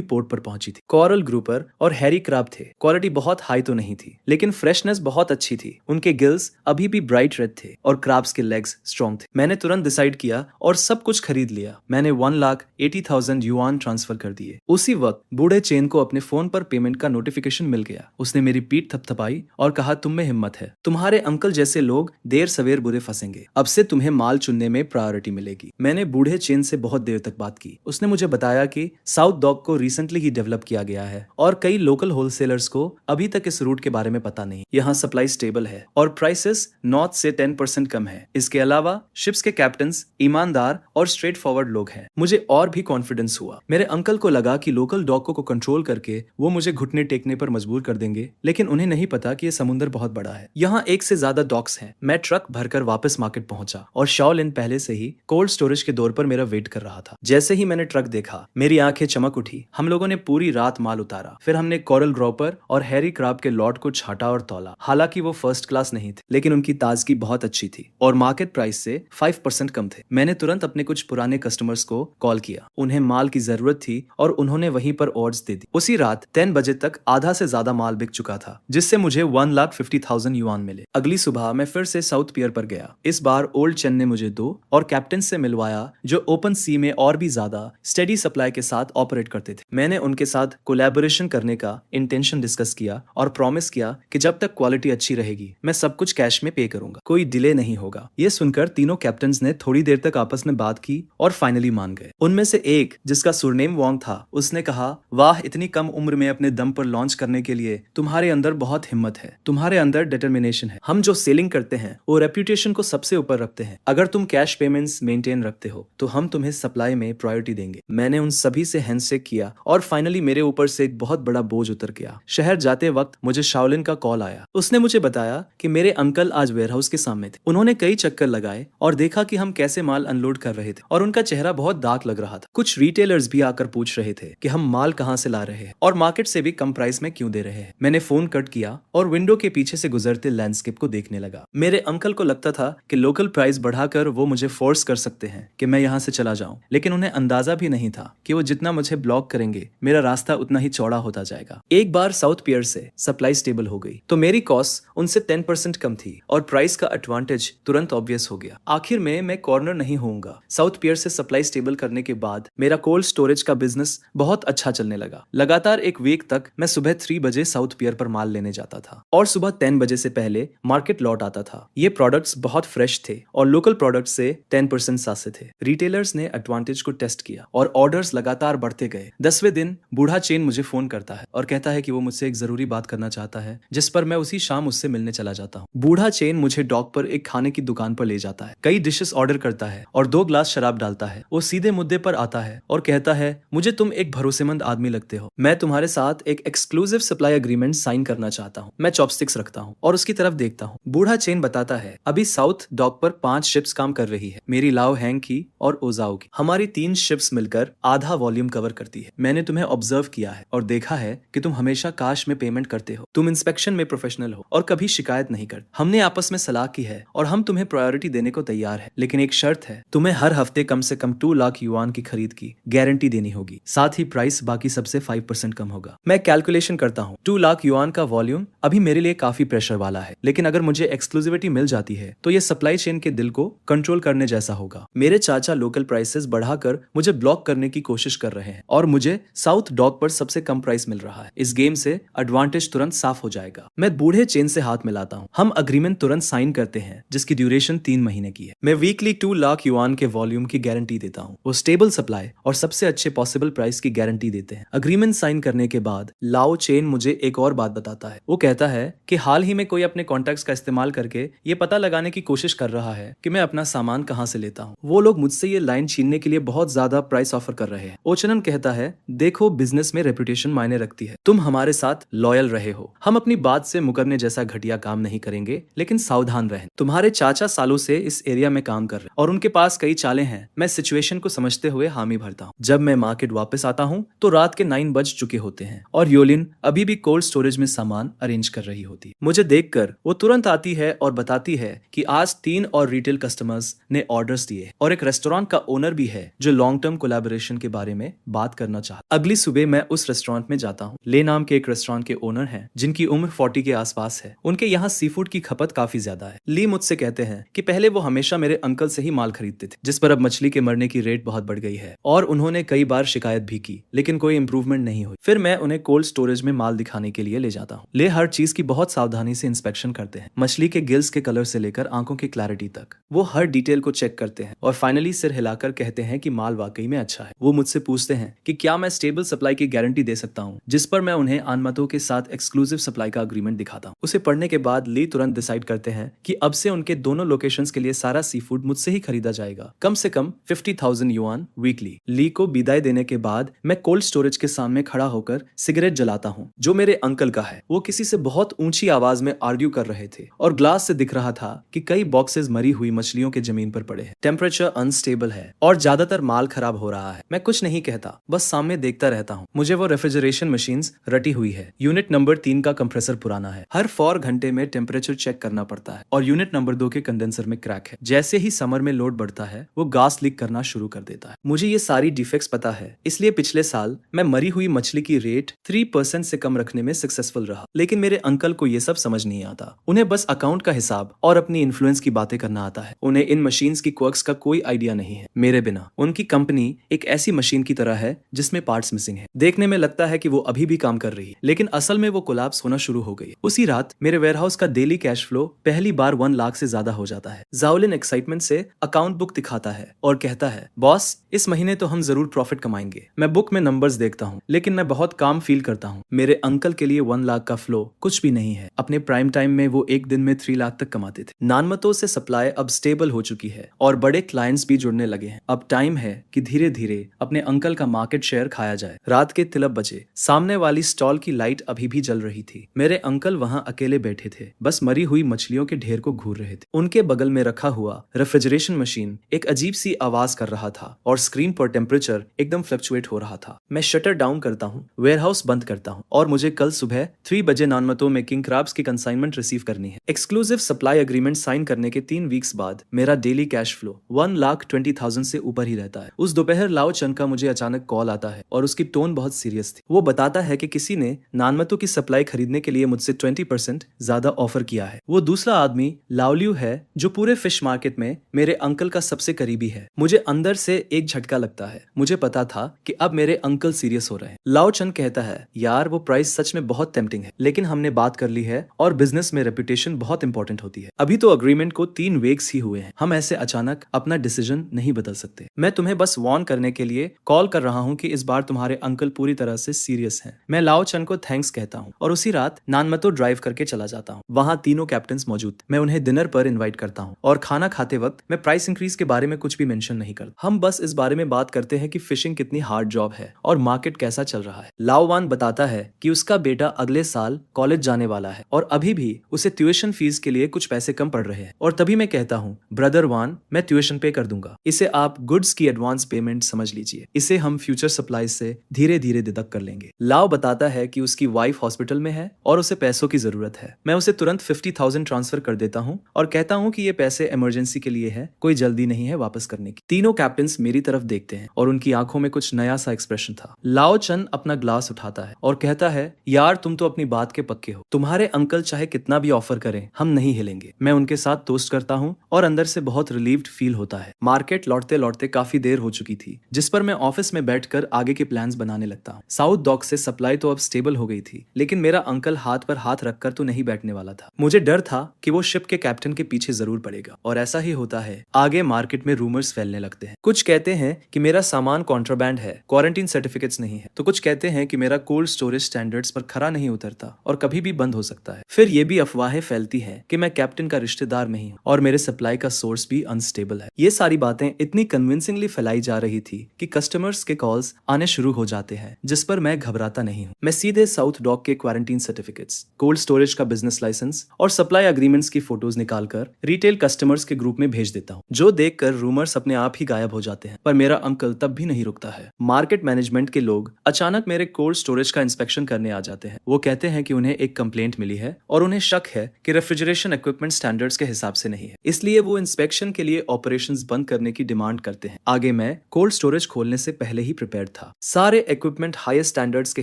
पोर्ट पर पहुंची थी। कोरल ग्रुपर और हैरी क्रैब थे। क्वालिटी बहुत हाई तो नहीं थी, लेकिन फ्रेशनेस बहुत अच्छी थी। उनके गिल्स अभी भी ब्राइट रेड थे और क्रैब्स के लेग्स स्ट्रॉन्ग थे। मैंने तुरंत डिसाइड किया और सब कुछ खरीद लिया। मैंने 1,80,000 युआन ट्रांसफर कर दिए। उसी वक्त बूढ़े चेन को अपने फोन पर पेमेंट का नोटिफिकेशन मिल गया। उसने मेरी पीठ थपथपाई और कहा, तुम में हिम्मत है। तुम्हारे अंकल जैसे लोग देर सवेर बुरे फंसेंगे। अब से तुम्हें माल चुनने में प्रायोरिटी मिलेगी। मैंने बूढ़े चेन से बहुत देर तक बात की। उसने मुझे बताया कि साउथ डॉक को रिसेंटली ही डेवलप किया गया है और कई लोकल होलसेलर्स को अभी तक इस रूट के बारे में पता नहीं। यहाँ सप्लाई स्टेबल है और प्राइसेस नॉर्थ से 10% कम है। इसके अलावा शिप्स के कैप्टन्स ईमानदार और स्ट्रेट फॉरवर्ड लोग हैं। मुझे और भी कॉन्फिडेंस हुआ। मेरे अंकल को लगा कि लोकल डॉकों को कंट्रोल करके वो मुझे घुटने टेकने पर मजबूर कर देंगे, लेकिन उन्हें नहीं पता कि ये समुद्र बहुत बड़ा है। यहाँ 1 से ज्यादा डॉक्स हैं। मैं ट्रक भरकर वापस मार्केट पहुंचा और शाओलिन पहले से ही कोल्ड स्टोरेज के दौर पर मेरा वेट कर रहा था। जैसे ही मैंने ट्रक देखा, मेरी आंखें चमक उठी। हम लोगों ने पूरी रात माल उतारा। फिर हमने कोरल ग्रोपर और हैरी क्रैब के लॉट को छाटा और तौला। हालांकि वो फर्स्ट क्लास नहीं थे, लेकिन उनकी ताजगी बहुत अच्छी थी और मार्केट प्राइस से 5% कम थे। मैंने तुरंत अपने कुछ पुराने कस्टमर्स को कॉल किया। उन्हें माल की जरूरत थी और उन्होंने वहीं पर ऑर्डर्स दे दी। उसी रात 10 बजे तक आधा से ज्यादा माल बिक चुका था, जिससे मुझे 1,50,000 युआन मिले। अगली सुबह मैं फिर से साउथ पियर पर गया। इस बार ओल्ड चेन ने मुझे 2 और कैप्टन से मिलवाया जो ओपन सी में और भी ज्यादा स्टेडी सप्लाई के साथ ऑपरेट करते थे। मैंने उनके साथ कोलैबोरेशन करने का इंटेंशन डिस्कस किया और प्रॉमिस किया कि जब तक क्वालिटी अच्छी रहेगी मैं सब कुछ कैश में पे करूंगा, कोई डिले नहीं होगा। ये सुनकर तीनों कैप्टन्स ने थोड़ी देर तक आपस में बात की और फाइनली मान गए। उनमें से एक, जिसका सुरनेम वोंग था, उसने कहा, वाह, इतनी कम उम्र में अपने दम पर लॉन्च करने के लिए तुम्हारे अंदर बहुत हिम्मत है, तुम्हारे अंदर डिटर्मिनेशन है। हम जो सेलिंग करते हैं वो रेप्यूटेशन को सबसे ऊपर रखते हैं। अगर तुम कैश पेमेंट्स मेंटेन रखते हो तो हम तुम्हें सप्लाई में प्रायोरिटी देंगे। मैंने उन सभी से हैंडशेक किया और फाइनली मेरे ऊपर से एक बहुत बड़ा बोझ उतर गया। शहर जाते वक्त मुझे शाओलिन का कॉल आया। उसने मुझे बताया कि मेरे अंकल आज वेयरहाउस के सामने थे। उन्होंने कई चक्कर लगाए और देखा कि हम कैसे माल अनलोड कर रहे थे और उनका चेहरा बहुत डार्क लग रहा था। कुछ रिटेलर्स भी आकर पूछ रहे थे कि हम माल कहां से ला रहे हैं और मार्केट से भी कम प्राइस में क्यों दे रहे हैं। मैंने फोन कट किया और विंडो के पीछे से गुजरते लैंडस्केप को देखने लगा। मेरे अंकल को लगता था कि लोकल प्राइस बढ़ाकर वो मुझे फोर्स कर सकते हैं कि मैं यहाँ से चला जाऊं, लेकिन उन्हें अंदाजा भी नहीं था कि वो जितना मुझे ब्लॉक करेंगे मेरा रास्ता उतना ही चौड़ा होता जाएगा। एक बार साउथ पियर से सप्लाई स्टेबल हो गई तो मेरी कॉस्ट उनसे 10% कम थी और प्राइस का एडवांटेज तुरंत ऑब्वियस हो गया। आखिर में मैं कॉर्नर नहीं होऊंगा। साउथ पियर से सप्लाई स्टेबल करने के बाद मेरा कोल्ड स्टोरेज का बिजनेस बहुत अच्छा चलने लगा। लगातार एक वीक तक मैं सुबह 3 बजे साउथ पियर पर माल लेने जाता था और सुबह 10 बजे से पहले मार्केट लौट आता था। ये प्रोडक्ट्स बहुत फ्रेश थे और लोकल प्रोडक्ट्स से 10% सस्ते थे। रिटेलर्स ने एडवांटेज को टेस्ट किया और ऑर्डर्स लगातार बढ़ते गए। 10वें दिन बूढ़ा चेन मुझे फोन करता है और कहता है कि वो मुझसे एक जरूरी बात करना चाहता है, जिस पर मैं उसी शाम उससे मिलने चला जाता हूँ। बूढ़ा चेन मुझे डॉक पर एक खाने की दुकान पर ले जाता है, कई डिशेस ऑर्डर करता है और 2 ग्लास शराब डालता है। वो सीधे मुद्दे पर आता है और कहता है, मुझे तुम एक भरोसेमंद आदमी लगते हो। मैं तुम्हारे साथ एक एक्सक्लूसिव सप्लाई एग्रीमेंट साइन करना चाहता हूँ। मैं चॉपस्टिक्स रखता हूँ और उसकी तरफ देखता हूँ। बूढ़ा चेन बताता है, अभी साउथ डॉक पर 5 शिप्स काम कर रही है, मेरी लाओ हैंग की और ओजाओ की। हमारी 3 शिप्स मिलकर आधा वॉल्यूम कवर करती है। मैंने तुम्हें ऑब्जर्व किया है और देखा है कि तुम हमेशा काश में पेमेंट करते हो। तुम इंस्पेक्शन में प्रोफेशनल हो और कभी शिकायत नहीं करते। हमने आपस में सलाह की है और हम तुम्हें प्रायोरिटी देने को तैयार है, लेकिन एक शर्त है, तुम्हें हर हफ्ते कम से कम 2 लाख युआन की खरीद की गारंटी देनी होगी। साथ ही प्राइस बाकी सबसे 5% कम होगा। मैं कैलकुलेशन करता हूँ, 2 लाख युआन का वॉल्यूम अभी मेरे लिए काफी प्रेशर वाला है, लेकिन अगर मुझे एक्सक्लूसिविटी मिल जाती है तो ये सप्लाई चेन के दिल को कंट्रोल करने जैसा होगा। मेरे चाचा लोकल प्राइसेस बढ़ाकर मुझे ब्लॉक करने की कोशिश कर रहे हैं और मुझे साउथ डॉक पर सबसे कम प्राइस मिल रहा है। इस गेम से एडवांटेज तुरंत साफ हो जाएगा। मैं बूढ़े चेन से हाथ मिलाता हूँ। हम अग्रीमेंट तुरंत साइन करते हैं जिसकी ड्यूरेशन 3 महीने की है। मैं वीकली 2 लाख युआन के वॉल्यूम की गारंटी देता हूँ। वो स्टेबल सप्लाई और सबसे अच्छे पॉसिबल प्राइस की गारंटी देते हैं। अग्रीमेंट साइन करने के बाद लाओ चेन मुझे एक और बात बताता है। वो कहता है कि हाल ही में कोई अपने कॉन्टैक्ट्स का इस्तेमाल करके ये पता लगाने की कोशिश कर रहा है कि मैं अपना सामान कहाँ से लेता हूँ। वो लोग मुझसे ये लाइन छीनने के लिए बहुत ज्यादा प्राइस ऑफर कर रहे हैं। ओचनन कहता है, देखो बिजनेस में रेपुटेशन मायने रखती है। तुम हमारे साथ लॉयल रहे हो। हम अपनी बात से मुकरने जैसा घटिया काम नहीं करेंगे, लेकिन सावधान रहें। तुम्हारे चाचा सालों से इस एरिया में काम कर रहे हैं और उनके पास कई चालें हैं। मैं सिचुएशन को समझते हुए हामी भरता हूँ। जब मैं मार्केट वापस आता हूँ तो रात के 9 बज चुके होते हैं और योलिन अभी भी कोल्ड स्टोरेज में सामान अरेंज कर रही होती है। मुझे देखकर वो तुरंत आती है और बताती है कि आज 3 और रिटेल कस्टमर्स ने ऑर्डर्स दिए और एक रेस्टोरेंट का ओनर भी है जो लॉन्ग टर्म कोलैबोरेशन के बारे में बात करना चाहता। अगली सुबह मैं उस रेस्टोरेंट में जाता हूँ। ले नाम के एक रेस्टोरेंट के ओनर हैं जिनकी उम्र 40 के आसपास है। उनके यहाँ सी फूड की खपत काफी ज्यादा है। ली मुझसे कहते हैं कि पहले वो हमेशा मेरे अंकल से ही माल खरीदते थे, जिस पर अब मछली के मरने की रेट बहुत बढ़ गई है और उन्होंने कई बार शिकायत भी की, लेकिन कोई इंप्रूवमेंट नहीं हुई। फिर मैं उन्हें कोल्ड स्टोरेज में माल दिखाने के लिए ले जाता हूँ। ले हर चीज की बहुत सावधानी से इंस्पेक्शन करते हैं, मछली के गिल्स के कलर से लेकर आंखों की क्लैरिटी तक। वो हर डिटेल को चेक करते हैं और फाइनली सिर हिलाकर कहते हैं कि माल वाकई में अच्छा है। वो मुझसे पूछते हैं कि क्या मैं स्टेबल सप्लाई की गारंटी दे सकता हूँ, जिस पर मैं उन्हें अनमतों के साथ एक्सक्लूसिव सप्लाई का अग्रीमेंट दिखाता हूँ। उसे पढ़ने के बाद ली तुरंत डिसाइड करते हैं कि अब से उनके दोनों लोकेशंस के लिए सारा सी फूड मुझसे ही खरीदा जाएगा, कम से कम 50,000 युआन वीकली। ली को विदाई देने के बाद मैं कोल्ड स्टोरेज के सामने खड़ा होकर सिगरेट जलाता हूँ, जो मेरे अंकल का है। वो किसी से बहुत ऊंची आवाज में आर्ग्यू कर रहे थे और ग्लास से दिख रहा था कि कई बॉक्सेस मरी हुई मछलियों के जमीन पर पड़े हैं। टेम्परेचर अनस्टेबल है और ज्यादातर माल खराब हो रहा है। मैं कुछ नहीं कहता, बस सामने देखता रहता हूँ। मुझे वो रेफ्रिजरेशन मशीन्स रटी हुई है। यूनिट नंबर 3 का कंप्रेसर पुराना है, हर 4 घंटे में टेम्परेचर चेक करना पड़ता है और यूनिट नंबर 2 के कंडेंसर में क्रैक है। जैसे ही समर में लोड बढ़ता है वो गैस लीक करना शुरू कर देता है। मुझे ये सारी डिफेक्ट्स पता है, इसलिए पिछले साल मैं मरी हुई मछली की रेट 3% से कम रखने में सक्सेसफुल रहा। लेकिन मेरे अंकल को ये सब समझ नहीं आता। उन्हें बस अकाउंट का हिसाब और अपनी इन्फ्लुएंस की बातें करना आता है। उन्हें इन मशीन्स की क्वर्क्स का कोई आइडिया नहीं है। मेरे बिना उनकी कंपनी एक ऐसी मशीन की तरह है जिसमें पार्ट्स मिसिंग है। देखने में लगता है कि वो अभी भी काम कर रही है, लेकिन असल में वो कोलैप्स होना शुरू हो गई। उसी रात मेरे वेयरहाउस का डेली कैश फ्लो पहली बार 1 लाख से ज्यादा हो जाता है। जाओलिन एक्साइटमेंट से अकाउंट बुक दिखाता है और कहता है, बॉस इस महीने तो हम जरूर प्रॉफिट कमाएंगे। मैं बुक में नंबर्स देखता हूँ, लेकिन मैं बहुत काम फील करता हूँ। मेरे अंकल के लिए 1 लाख का फ्लो कुछ भी नहीं है। अपने प्राइम टाइम में वो एक दिन में 3 लाख तक कमाते थे। नानमतो से सप्लाई अब स्टेबल हो चुकी है और बड़े क्लाइंट्स भी जुड़ने लगे हैं। अब टाइम है कि धीरे धीरे अपने अंकल का मार्केट शेयर खाया जाए। रात के 3 बजे सामने वाली स्टॉल की लाइट अभी भी जल रही थी। मेरे अंकल वहां अकेले बैठे थे, बस मरी हुई मछलियों के ढेर को घूर रहे थे। उनके बगल में रखा हुआ रेफ्रिजरेशन मशीन एक अजीब सी आवाज कर रहा था और स्क्रीन पर टेम्परेचर एकदम फ्लक्चुएट हो रहा था। मैं शटर डाउन करता हूँ, वेयरहाउस बंद करता हूँ और मुझे कल सुबह 3 बजे नानमतो में किंग क्रैब्स की कंसाइनमेंट रिसीव करनी है। एक्सक्लूसिव सप्लाई एग्रीमेंट साइन करने के 3 वीक्स बाद मेरा डेली कैश फ्लो 1,20,000 से ऊपर ही रहता है। उस दोपहर लाओ चन का मुझे अचानक कॉल आता है और उसकी टोन बहुत सीरियस थी। वो बताता है कि किसी ने नानमतो की सप्लाई खरीदने के लिए मुझसे 20% ज्यादा ऑफर किया है। वो दूसरा आदमी लाओलियू है जो पूरे फिश मार्केट में मेरे अंकल का सबसे करीबी है। मुझे अंदर से एक झटका लगता है। मुझे पता था कि अब मेरे अंकल सीरियस हो रहे हैं। लाओ चन कहता है, यार वो प्राइस सच में बहुत टेम्पटिंग है, लेकिन हमने बात कर ली है और बिजनेस में रेपुटेशन बहुत इंपॉर्टेंट होती है। अभी तो अग्रीमेंट को 3 वीक्स ही हुए हैं। हम ऐसे अचानक अपना डिसीजन नहीं बदल सकते। मैं तुम्हें बस वार्न करने के लिए कॉल कर रहा हूँ कि इस बार तुम्हारे अंकल पूरी तरह से सीरियस हैं। मैं लाओ चन को थैंक्स कहता हूँ और उसी रात नानमतो ड्राइव करके चला जाता हूँ। वहाँ तीनों कैप्टन्स मौजूद थे। मैं उन्हें डिनर पर इन्वाइट करता हूँ और खाना खाते वक्त मैं प्राइस इंक्रीज के बारे में कुछ भी मेंशन नहीं करता। हम बस इस बारे में बात करते हैं कि फिशिंग कितनी हार्ड जॉब है और मार्केट कैसा चल रहा है। लाओ वान बताता है कि उसका बेटा अगले साल कॉलेज जाने वाला है और अभी भी उसे ट्यूशन फीस के लिए कुछ पैसे कम पड़ रहे हैं। और तभी मैं कहता हूँ, ब्रदर वान, मैं ट्यूशन पे कर दूंगा। इसे आप गुड्स की एडवांस पेमेंट समझ लीजिए। इसे हम फ्यूचर सप्लाई से धीरे धीरे डिडक्ट कर लेंगे। लाओ बताता है कि उसकी वाइफ हॉस्पिटल में है और उसे पैसों की जरूरत है। मैं उसे तुरंत 50,000 ट्रांसफर कर देता हूँ और कहता हूँ कि ये पैसे इमरजेंसी के लिए है, कोई जल्दी नहीं है वापस करने की। तीनों कैप्टन्स मेरी तरफ देखते हैं और उनकी आंखों में कुछ नया सा एक्सप्रेशन था। लाओ चन अपना ग्लास उठाता है और कहता है, यार तुम तो अपनी बात के पक्के हो। तुम्हारे अंकल चाहे कितना भी ऑफर करें, हम नहीं हिलेंगे। मैं उनके साथ टोस्ट करता हूँ और अंदर से बहुत रिलीव्ड फील होता है। मार्केट लौटते लौटते काफी देर हो चुकी थी, जिस पर मैं ऑफिस में बैठकर आगे के प्लान्स बनाने लगता हूँ। साउथ डॉक से सप्लाई तो अब स्टेबल हो गई थी, लेकिन मेरा अंकल हाथ पर हाथ रखकर तो नहीं बैठने वाला था। मुझे डर था कि वो शिप के कैप्टन के पीछे जरूर पड़ेगा और ऐसा ही होता है। आगे मार्केट में रूमर्स फैलने लगते हैं। कुछ कहते हैं कि मेरा सामान कॉन्ट्राबैंड है, क्वारंटीन सर्टिफिकेट्स नहीं है, तो कुछ कहते हैं कि मेरा कोल्ड स्टोरेज स्टैंडर्ड्स पर खरा नहीं उतरता और कभी भी बंद हो सकता है। फिर ये भी अफवाहें फैलती हैं कि मैं कैप्टन का रिश्तेदार नहीं हूँ और मेरे सप्लाई का सोर्स भी अनस्टेबल है। ये सारी बातें इतनी कन्विंसिंगली फैलाई जा रही थी कि कस्टमर्स के कॉल्स आने शुरू हो जाते हैं, जिस पर मैं घबराता नहीं हूँ। मैं सीधे साउथ डॉक के क्वारंटीन सर्टिफिकेट्स, कोल्ड स्टोरेज का बिजनेस लाइसेंस और सप्लाई एग्रीमेंट्स की फोटोज निकालकर रिटेल कस्टमर्स के ग्रुप में भेज देता हूँ, जो देखकर रूमर्स अपने आप ही गायब हो जाते हैं। पर मेरा अंकल तब भी नहीं रुकता है। मार्केट मैनेजमेंट के लोग अचानक मेरे कोल्ड स्टोरेज का इंस्पेक्शन करने आ जाते हैं। वो कहते हैं कि उन्हें एक कंप्लेंट मिली है और उन्हें शक है कि रेफ्रिजरेशन इक्विपमेंट स्टैंडर्ड्स के हिसाब से नहीं है, इसलिए वो इंस्पेक्शन के लिए ऑपरेशंस बंद करने की डिमांड करते हैं। आगे मैं कोल्ड स्टोरेज खोलने से पहले ही प्रिपेयर्ड था। सारे इक्विपमेंट हाईएस्ट स्टैंडर्ड्स के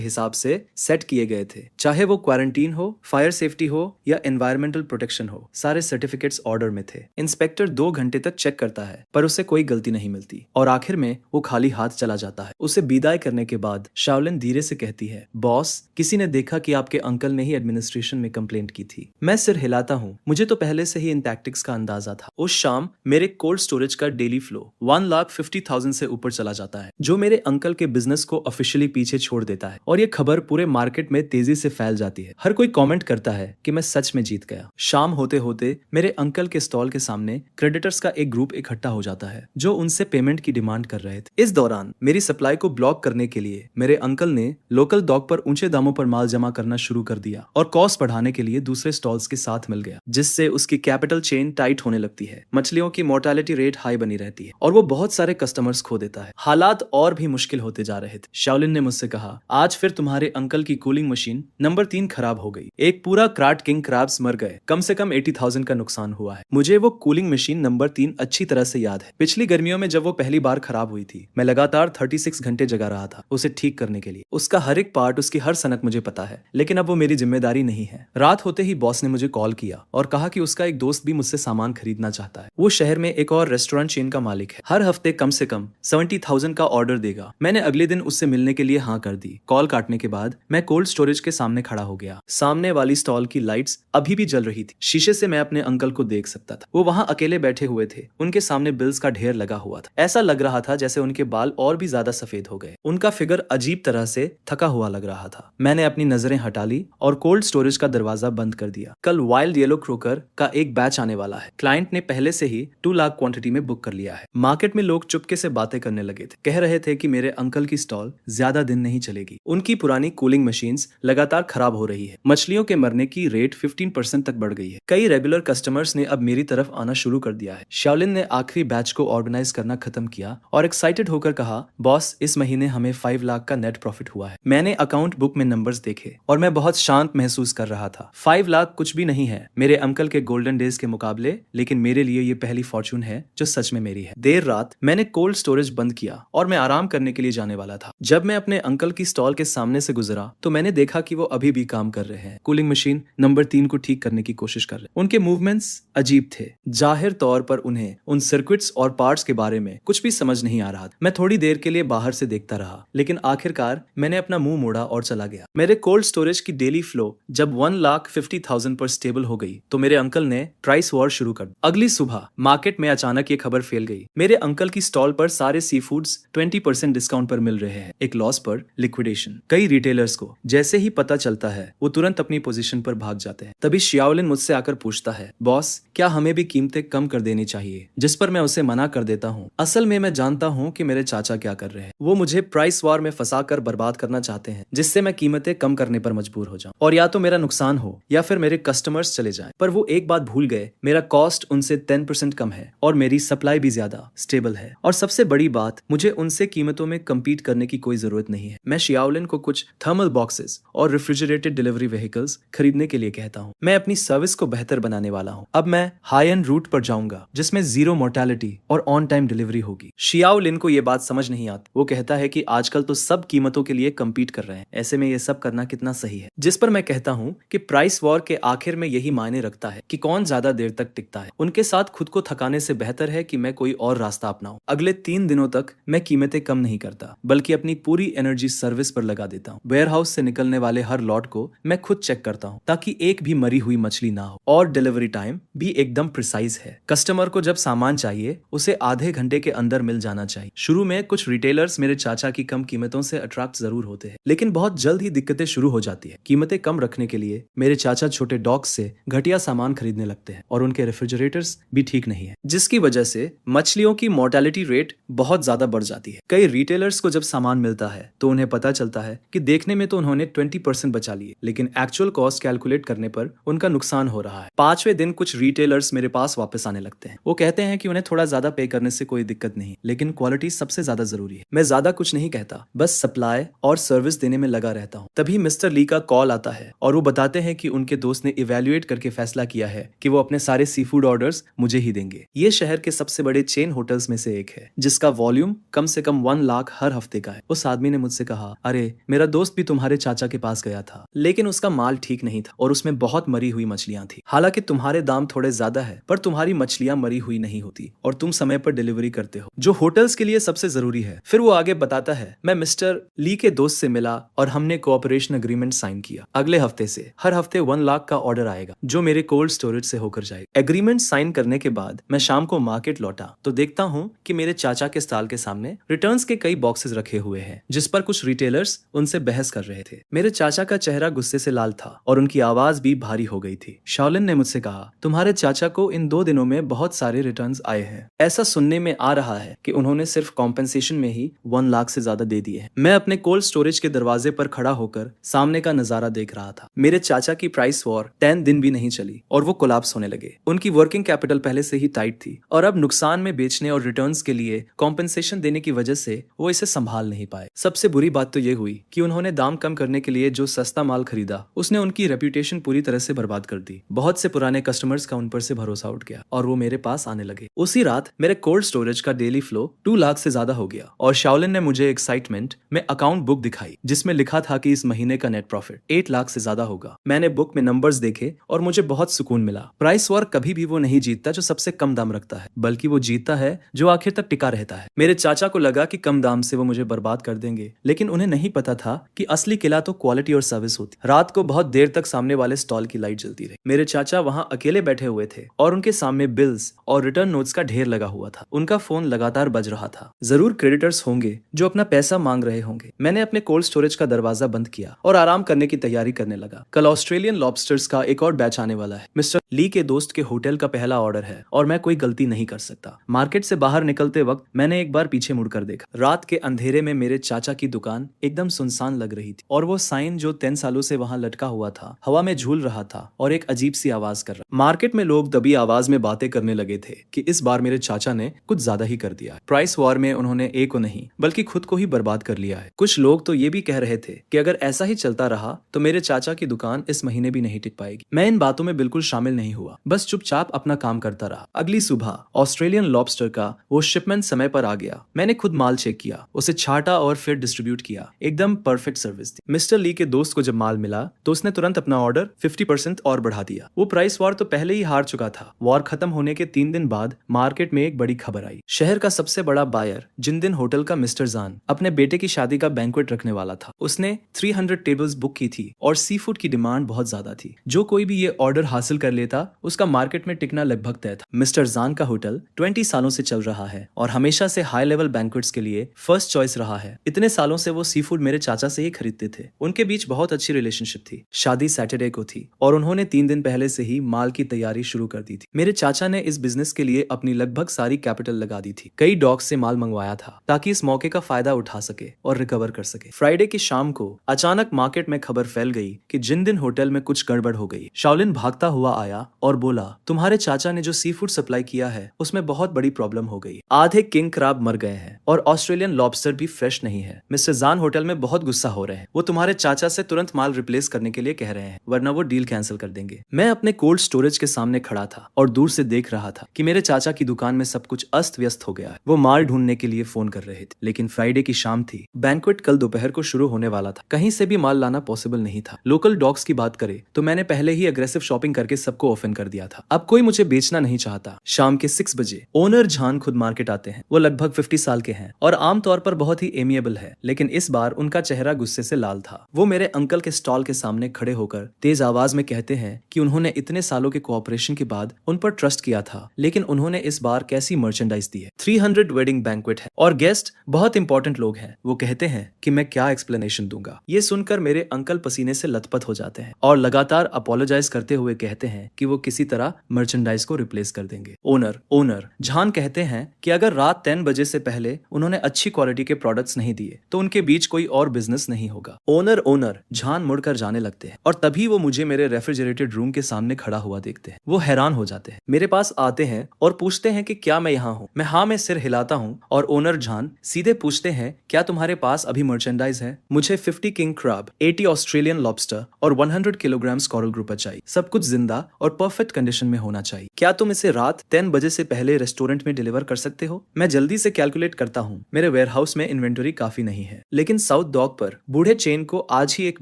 हिसाब से सेट किए गए थे, चाहे वो क्वारंटीन हो, फायर सेफ्टी हो या एनवायरमेंटल प्रोटेक्शन हो। सारे सर्टिफिकेट्स ऑर्डर में थे। इंस्पेक्टर 2 घंटे तक चेक करता है, पर उसे कोई गलती नहीं मिलती और आखिर में वो खाली हाथ चला जाता है। उसे विदाई करने के बाद शाओलिन धीरे से कहती है, बॉस, किसी ने देखा कि आपके अंकल ने ही एडमिनिस्ट्रेशन में कंप्लेंट की थी। मैं सिर हिलाता हूँ। मुझे तो पहले से ही इन टैक्टिक्स का अंदाजा था। उस शाम मेरे कोल्ड स्टोरेज का डेली फ्लो 1,50,000 से ऊपर चला जाता है, जो मेरे अंकल के बिजनेस को ऑफिशियली पीछे छोड़ देता है और ये खबर पूरे मार्केट में तेजी से फैल जाती है। हर कोई कमेंट करता है कि मैं सच में जीत गया। शाम होते होते मेरे अंकल के स्टॉल के सामने क्रेडिटर्स का एक ग्रुप इकट्ठा हो जाता है, जो उनसे पेमेंट की डिमांड कर रहे थे। इस दौरान मेरी सप्लाई को ब्लॉक करने के लिए मेरे अंकल ने लोकल डॉक पर ऊंचे दामों पर माल जमा करना शुरू कर दिया और कॉस्ट बढ़ाने के लिए दूसरे स्टॉल्स के साथ मिल गया, जिससे उसकी कैपिटल चेन टाइट होने लगती है। मछलियों की मोर्टेलिटी रेट हाई बनी रहती है और वो बहुत सारे कस्टमर्स खो देता है। हालात और भी मुश्किल होते जा रहे थे। शाओलिन ने मुझसे कहा, आज फिर तुम्हारे अंकल की कूलिंग मशीन नंबर 3 खराब हो गई। एक पूरा क्राट किंग क्रैब्स मर गए। कम से कम 80,000 का नुकसान हुआ है। मुझे वो कूलिंग मशीन नंबर 3 अच्छी तरह से याद है। पिछली गर्मियों में जब वो पहली बार खराब हुई थी, मैं लगातार 36 घंटे जगा रहा था उसे ठीक करने के लिए। उसका हर एक पार्ट, उसकी हर सनक मुझे पता है, लेकिन अब वो मेरी जिम्मेदारी नहीं है। रात होते ही बॉस ने मुझे कॉल किया और कहा कि उसका एक दोस्त भी मुझसे सामान खरीदना चाहता है। वो शहर में एक और रेस्टोरेंट चेन का मालिक है। हर हफ्ते कम से कम 70,000 का ऑर्डर देगा। मैंने अगले दिन उससे मिलने के लिए हाँ कर दी। कॉल काटने के बाद मैं कोल्ड स्टोरेज के सामने खड़ा हो गया। सामने वाली स्टॉल की लाइट्स अभी भी जल रही थी। शीशे से मैं अपने अंकल को देख सकता था। वो वहां अकेले बैठे हुए थे। उनके सामने बिल्स का ढेर लगा हुआ था। ऐसा लग रहा था जैसे उनके बाल और भी ज्यादा सफेद हो गए। उनका फिगर अजीब तरह से थका हुआ लग रहा था। मैंने अपनी नजरें हटा ली और कोल्ड स्टोरेज का दरवाजा बंद कर दिया। कल वाइल्ड येलो क्रोकर का एक बैच आने वाला है। क्लाइंट ने पहले से ही 2 लाख क्वांटिटी में बुक कर लिया है। मार्केट में लोग चुपके से बातें करने लगे थे, कह रहे थे कि मेरे अंकल की स्टॉल ज्यादा दिन नहीं चलेगी। उनकी पुरानी कूलिंग मशीन्स लगातार खराब हो रही है। मछलियों के मरने की रेट 15% तक बढ़ गई है। कई रेगुलर कस्टमर्स ने अब मेरी तरफ आना शुरू कर दिया है। शाओलिन ने आखिरी बैच को ऑर्गेनाइज करना खत्म किया और एक्साइटेड होकर कहा, बॉस इस महीने हमें 5 लाख का नेट प्रॉफिट हुआ है। मैंने अकाउंट बुक में नंबर्स देखे और मैं बहुत शांत महसूस कर रहा था। 5 लाख कुछ भी नहीं है मेरे अंकल के गोल्डन डेज के मुकाबले, लेकिन मेरे लिए ये पहली फॉर्चून है जो सच में मेरी है। देर रात मैंने कोल्ड स्टोरेज बंद किया और मैं आराम करने के लिए जाने वाला था। जब मैं अपने अंकल की स्टॉल के सामने से गुजरा तो मैंने देखा कि वो अभी भी काम कर रहे हैं। कूलिंग मशीन नंबर 3 को ठीक करने की कोशिश कर रहे। उनके मूवमेंट्स अजीब थे। जाहिर तौर पर उन्हें उन सर्किट्स और पार्ट्स के बारे में कुछ भी समझ नहीं आ रहा था। मैं थोड़ी देर के लिए बाहर से देखता रहा, लेकिन आखिरकार मैंने अपना मुंह मोड़ा और चला गया। मेरे कोल्ड स्टोरेज की डेली फ्लो जब 1,50,000 पर स्टेबल हो गई तो मेरे अंकल ने प्राइस वॉर शुरू कर दी। अगली सुबह मार्केट में अचानक ये खबर फैल गई, मेरे अंकल की स्टॉल पर सारे सी फूड्स 20% डिस्काउंट पर मिल रहे हैं। एक लॉस पर लिक्विडेशन। कई रिटेलर्स को जैसे ही पता चलता है वो तुरंत अपनी पोजीशन पर भाग जाते हैं। तभी शाओलिन मुझसे आकर पूछता है, बॉस क्या हमें भी कीमतें कम कर देनी चाहिए? जिस पर मैं उसे मना कर देता हूँ। असल में मैं जानता हूँ कि मेरे चाचा क्या कर रहे हैं। वो मुझे प्राइस वॉर में फंसा कर बर्बाद करना चाहते हैं, जिससे मैं कीमतें कम करने पर मजबूर हो जाऊं और या तो मेरा नुकसान हो या फिर मेरे कस्टमर्स चले जाएं। पर वो एक बात भूल गए, मेरा कॉस्ट उनसे 10% कम है और मेरी सप्लाई भी ज्यादा स्टेबल है। और सबसे बड़ी बात, मुझे उनसे कीमतों में कम्पीट करने की कोई जरूरत नहीं है। मैं शाओलिन को कुछ थर्मल बॉक्सेस और रेफ्रिजरेटेड डिलीवरी व्हीकल्स खरीदने के लिए कहता हूँ। मैं अपनी सर्विस को बेहतर बनाने वाला हूँ। अब मैं हाई एंड रूट पर जाऊंगा जिसमें 0 मोर्टेलिटी और ऑन टाइम डिलीवरी होगी। शाओलिन को ये बात समझ नहीं आती। वो कहता है कि आजकल तो सब कीमतों के लिए कम्पीट कर रहे हैं, ऐसे में ये सब करना कितना सही है। जिस पर मैं कहता हूँ कि प्राइस वॉर के आखिर में यही मायने रखता है कि कौन ज्यादा देर तक टिकता है। उनके साथ खुद को थकाने से बेहतर है कि मैं कोई और रास्ता अपनाऊं। अगले 3 दिनों तक मैं कीमतें कम नहीं करता, बल्कि अपनी पूरी एनर्जी सर्विस पर लगा देता हूँ। वेयरहाउस से निकलने वाले हर लॉट को मैं खुद चेक करता हूँ ताकि एक भी मरी हुई मछली ना हो, और डिलीवरी टाइम भी एकदम प्रिसाइज है। कस्टमर को जब सामान चाहिए उसे आधे घंटे के अंदर मिल जाना चाहिए। शुरू में कुछ रिटेलर्स मेरे चाचा की कम कीमतों से अट्रैक्ट जरूर होते हैं, लेकिन बहुत जल्द ही दिक्कतें शुरू हो जाती है। कीमतें कम रखने के लिए मेरे चाचा छोटे डॉग्स से घटिया सामान खरीदने लगते हैं और उनके रेफ्रिजरेटर्स भी ठीक नहीं है, जिसकी वजह से मछलियों की मोर्टेलिटी रेट बहुत ज्यादा बढ़ जाती है। कई रिटेलर्स को जब सामान मिलता है तो उन्हें पता चलता है कि देखने में तो उन्होंने 20% बचा लिए, लेकिन एक्चुअल कॉस्ट कैलकुलेट करने पर उनका नुकसान हो रहा है। 5वें दिन कुछ रिटेलर्स मेरे पास वापस आने लगते हैं। वो कहते हैं कि उन्हें थोड़ा ज्यादा पे करने से कोई दिक्कत नहीं, लेकिन क्वालिटी सबसे ज्यादा जरूरी है। मैं ज्यादा कुछ नहीं कहता, बस सप्लाई और सर्विस देने में लगा रहता हूँ। तभी मिस्टर ली का कॉल आता है और वो बताते हैं कि उनके दोस्त ने इवैल्यूएट करके फैसला किया है कि वो अपने सारे सी फूड ऑर्डर्स मुझे ही देंगे। ये शहर के सबसे बड़े चेन होटल्स में से एक है, जिसका वॉल्यूम कम से कम 1 लाख हर हफ्ते का है। उस आदमी ने मुझसे कहा, अरे मेरा दोस्त भी तुम्हारे चाचा के पास गया था, लेकिन उसका माल ठीक नहीं था और उसमें बहुत मरी हुई मछलियां थी। हालांकि तुम्हारे दाम थोड़े ज्यादा है, पर तुम्हारी मछलियां मरी हुई नहीं होती और तुम समय पर डिलीवरी करते हो, जो होटल्स के लिए सबसे जरूरी है। फिर वो आगे बताता है, मैं मिस्टर ली के दोस्त से मिला और हमने कोऑपरेशन एग्रीमेंट साइन किया। अगले हफ्ते से हर हफ्ते 1 लाख का ऑर्डर आएगा जो मेरे कोल्ड स्टोरेज से होकर जाएगा। एग्रीमेंट साइन करने के बाद मैं शाम को मार्केट लौटा तो देखता हूँ कि मेरे चाचा के स्टॉल के सामने रिटर्न्स के कई बॉक्सेस रखे हुए हैं, जिस पर कुछ रिटेलर्स उनसे बहस कर रहे थे। मेरे चाचा का चेहरा गुस्से से लाल था और उनकी आवाज भी भारी हो गई थी। शाओलिन ने मुझसे कहा, तुम्हारे चाचा को इन 2 दिनों में बहुत सारे रिटर्न्स आए हैं। ऐसा सुनने में आ रहा है कि उन्होंने सिर्फ कॉम्पेंसेशन में ही 1 लाख से ज्यादा दे दिए हैं। मैं अपने कोल्ड स्टोरेज के दरवाजे पर खड़ा होकर सामने का नजारा देख रहा था। मेरे चाचा की प्राइस वॉर 10 दिन भी नहीं चली और वो कोलैप्स होने लगे। उनकी वर्किंग कैपिटल पहले से ही टाइट थी और अब नुकसान में बेचने और रिटर्न्स के लिए कॉम्पेंसेशन देने की वजह से वो इसे संभाल नहीं पाए। सबसे बुरी बात तो ये हुई कि उन्होंने दाम कम करने के लिए जो सस्ता माल खरीदा उसने उनकी रेपुटेशन पूरी तरह से बर्बाद कर दी। बहुत से पुराने कस्टमर्स का उन पर से भरोसा उठ गया और वो मेरे पास आने लगे। उसी रात मेरे कोल्ड स्टोरेज का डेली फ्लो 2 लाख से ज्यादा हो गया और शाओलिन ने मुझे एक्साइटमेंट में अकाउंट बुक दिखाई जिसमें लिखा था कि इस महीने का नेट प्रॉफिट 8 लाख से ज्यादा होगा। मैंने बुक में नंबर्स देखे और मुझे बहुत सुकून मिला। प्राइस वॉर कभी भी वो नहीं जीतता जो सबसे कम दाम रखता है, बल्कि वो जीतता है जो आखिर तक टिका रहता है। मेरे चाचा को लगा कि कम दाम से वो मुझे बर्बाद कर देंगे, लेकिन उन्हें नहीं पता था कि असली किला तो क्वालिटी और सर्विस होती। रात को बहुत देर तक सामने वाले स्टॉल की लाइट जलती रही। मेरे चाचा वहां अकेले बैठे हुए हुए थे और उनके सामने बिल्स और रिटर्न नोट्स का ढेर लगा हुआ था। उनका फोन लगातार बज रहा था। जरूर क्रेडिटर्स होंगे जो अपना पैसा मांग रहे होंगे। मैंने अपने कोल्ड स्टोरेज का दरवाजा बंद किया और आराम करने की तैयारी करने लगा। कल ऑस्ट्रेलियन लॉबस्टर्स का एक और बैच आने वाला है। मिस्टर ली के दोस्त के होटल का पहला ऑर्डर है और मैं कोई गलती नहीं कर सकता। मार्केट से बाहर निकलते वक्त मैंने एक बार पीछे मुड़कर देखा। रात के अंधेरे में मेरे चाचा की दुकान एकदम सुनसान लग रही थी और वो साइन जो 10 सालों से वहां लटका हुआ था हवा में झूल रहा था और एक अजीब सी आवाज कर रहा। मार्केट में लोग दबी आवाज में बातें करने लगे थे कि इस बार मेरे चाचा ने कुछ ज्यादा ही कर दिया है। प्राइस वॉर में उन्होंने ए को नहीं बल्कि खुद को ही बर्बाद कर लिया है। कुछ लोग तो ये भी कह रहे थे कि अगर ऐसा ही चलता रहा तो मेरे चाचा की दुकान इस महीने भी नहीं टिक पाएगी। मैं इन बातों में बिल्कुल शामिल नहीं हुआ, बस चुपचाप अपना काम करता रहा। अगली सुबह ऑस्ट्रेलियन लॉबस्टर का वो शिपमेंट समय पर आ गया। मैंने खुद माल चेक किया, उसे छाटा और फिर डिस्ट्रीब्यूट किया। एकदम परफेक्ट सर्विस थी। मिस्टर ली के दोस्त को जब माल मिला तो उसने तुरंत अपना ऑर्डर 50% और बढ़ा दिया। वो प्राइस वॉर तो पहले ही हार चुका था। वॉर खत्म होने के 3 दिन बाद मार्केट में एक बड़ी खबर आई। शहर का सबसे बड़ा बायर जिंदिन होटल का मिस्टर जान अपने बेटे की शादी का बैंक्वेट रखने वाला था। उसने 300 टेबल्स बुक की थी और सी फूड की डिमांड बहुत ज्यादा थी। जो कोई भी ये ऑर्डर हासिल कर लेता उसका मार्केट में टिकना लगभग तय था। मिस्टर जान का होटल 20 सालों से चल रहा है और हमेशा से हाई लेवल बैंक्वेट्स के लिए फर्स्ट चॉइस रहा है। इतने सालों से वो सी फूड मेरे चाचा से ही खरीदते थे। उनके बीच बहुत अच्छी रिलेशनशिप थी। शादी सैटरडे को थी और उन्होंने 3 दिन पहले से ही माल की तैयारी शुरू कर दी थी। मेरे चाचा ने इस बिजनेस के लिए अपनी लगभग सारी कैपिटल लगा दी थी। कई डॉक्स से माल मंगवाया था ताकि इस मौके का फायदा उठा सके और रिकवर कर सके। फ्राइडे की शाम को अचानक मार्केट में खबर फैल गई कि जिंदिन होटल में कुछ गड़बड़ हो गई। शाओलिन भागता हुआ आया और बोला, तुम्हारे चाचा ने जो सी फूड सप्लाई किया है उसमें बहुत बड़ी प्रॉब्लम हो गई। आधे किंग क्रैब मर गए हैं और ऑस्ट्रेलियन लॉबस्टर भी फ्रेश नहीं है। मिस्टर जान होटल में बहुत गुस्सा हो रहे हैं। वो तुम्हारे चाचा से तुरंत माल रिप्लेस करने के लिए कह रहे हैं वरना वो डील कैंसिल कर देंगे। मैं अपने कोल्ड स्टोरेज के सामने खड़ा था और दूर से देख रहा था कि मेरे चाचा की दुकान में सब कुछ अस्त व्यस्त हो गया है। वो माल ढूंढने के लिए फोन कर रहे थे लेकिन फ्राइडे की शाम थी। बैंक्वेट कल दोपहर को शुरू होने वाला था। कहीं से भी माल लाना पॉसिबल नहीं था। लोकल डॉग्स की बात करें तो मैंने पहले ही अग्रेसिव शॉपिंग करके सबको ऑफेंड कर दिया था। अब कोई मुझे बेचना नहीं चाहता। शाम के 6 बजे ओनर जान खुद मार्केट आते हैं। वो लगभग 50 साल के हैं और आमतौर पर बहुत ही एमिएबल है, लेकिन इस बार उनका चेहरा गुस्से से लाल था। वो मेरे अंकल के स्टॉल के सामने खड़े होकर तेज आवाज में कहते हैं कि उन्होंने इतने सालों के कोऑपरेशन के बाद उन पर ट्रस्ट किया था, लेकिन उन्होंने इस बार कैसी मर्चेंडाइज दी है। 300 वेडिंग बैंक्वेट है और गेस्ट बहुत इंपॉर्टेंट लोग हैं। वो कहते हैं कि मैं क्या एक्सप्लेनेशन दूंगा। ये सुनकर मेरे अंकल पसीने से लथपथ हो जाते हैं और लगातार अपोलोजाइज करते हुए कहते हैं कि वो किसी तरह मर्चेंडाइज को रिप्लेस कर देंगे। ओनर जान कहते हैं कि अगर रात 10 बजे से पहले उन्होंने अच्छी क्वालिटी के प्रोडक्ट्स नहीं दिए तो उनके बीच कोई और बिजनेस नहीं होगा। ओनर जान मुड़कर जाने लगते हैं और तभी वो मुझे मेरे रेफ्रिजरेटेड रूम के सामने खड़ा हुआ देखते हैं। वो हैरान हो जाते हैं, मेरे पास आते हैं और पूछते हैं कि क्या मैं यहाँ हूँ। मैं हाँ में सिर हिलाता हूँ और ओनर जान सीधे पूछते हैं, क्या तुम्हारे पास अभी मर्चेंडाइज है? मुझे 50 किंग क्रैब, 80 ऑस्ट्रेलियन लॉबस्टर और 100 किलोग्राम कोरल ग्रुपर चाहिए। सब कुछ जिंदा और परफेक्ट कंडीशन में होना चाहिए। क्या तुम इसे रात 10 बजे से पहले रेस्टोरेंट में डिलीवर कर सकते हो? मैं जल्दी से कैलकुलेट करता हूँ। मेरे वेयरहाउस में इन्वेंटरी काफी नहीं है, लेकिन साउथ डॉक पर बूढ़े चेन को आज ही एक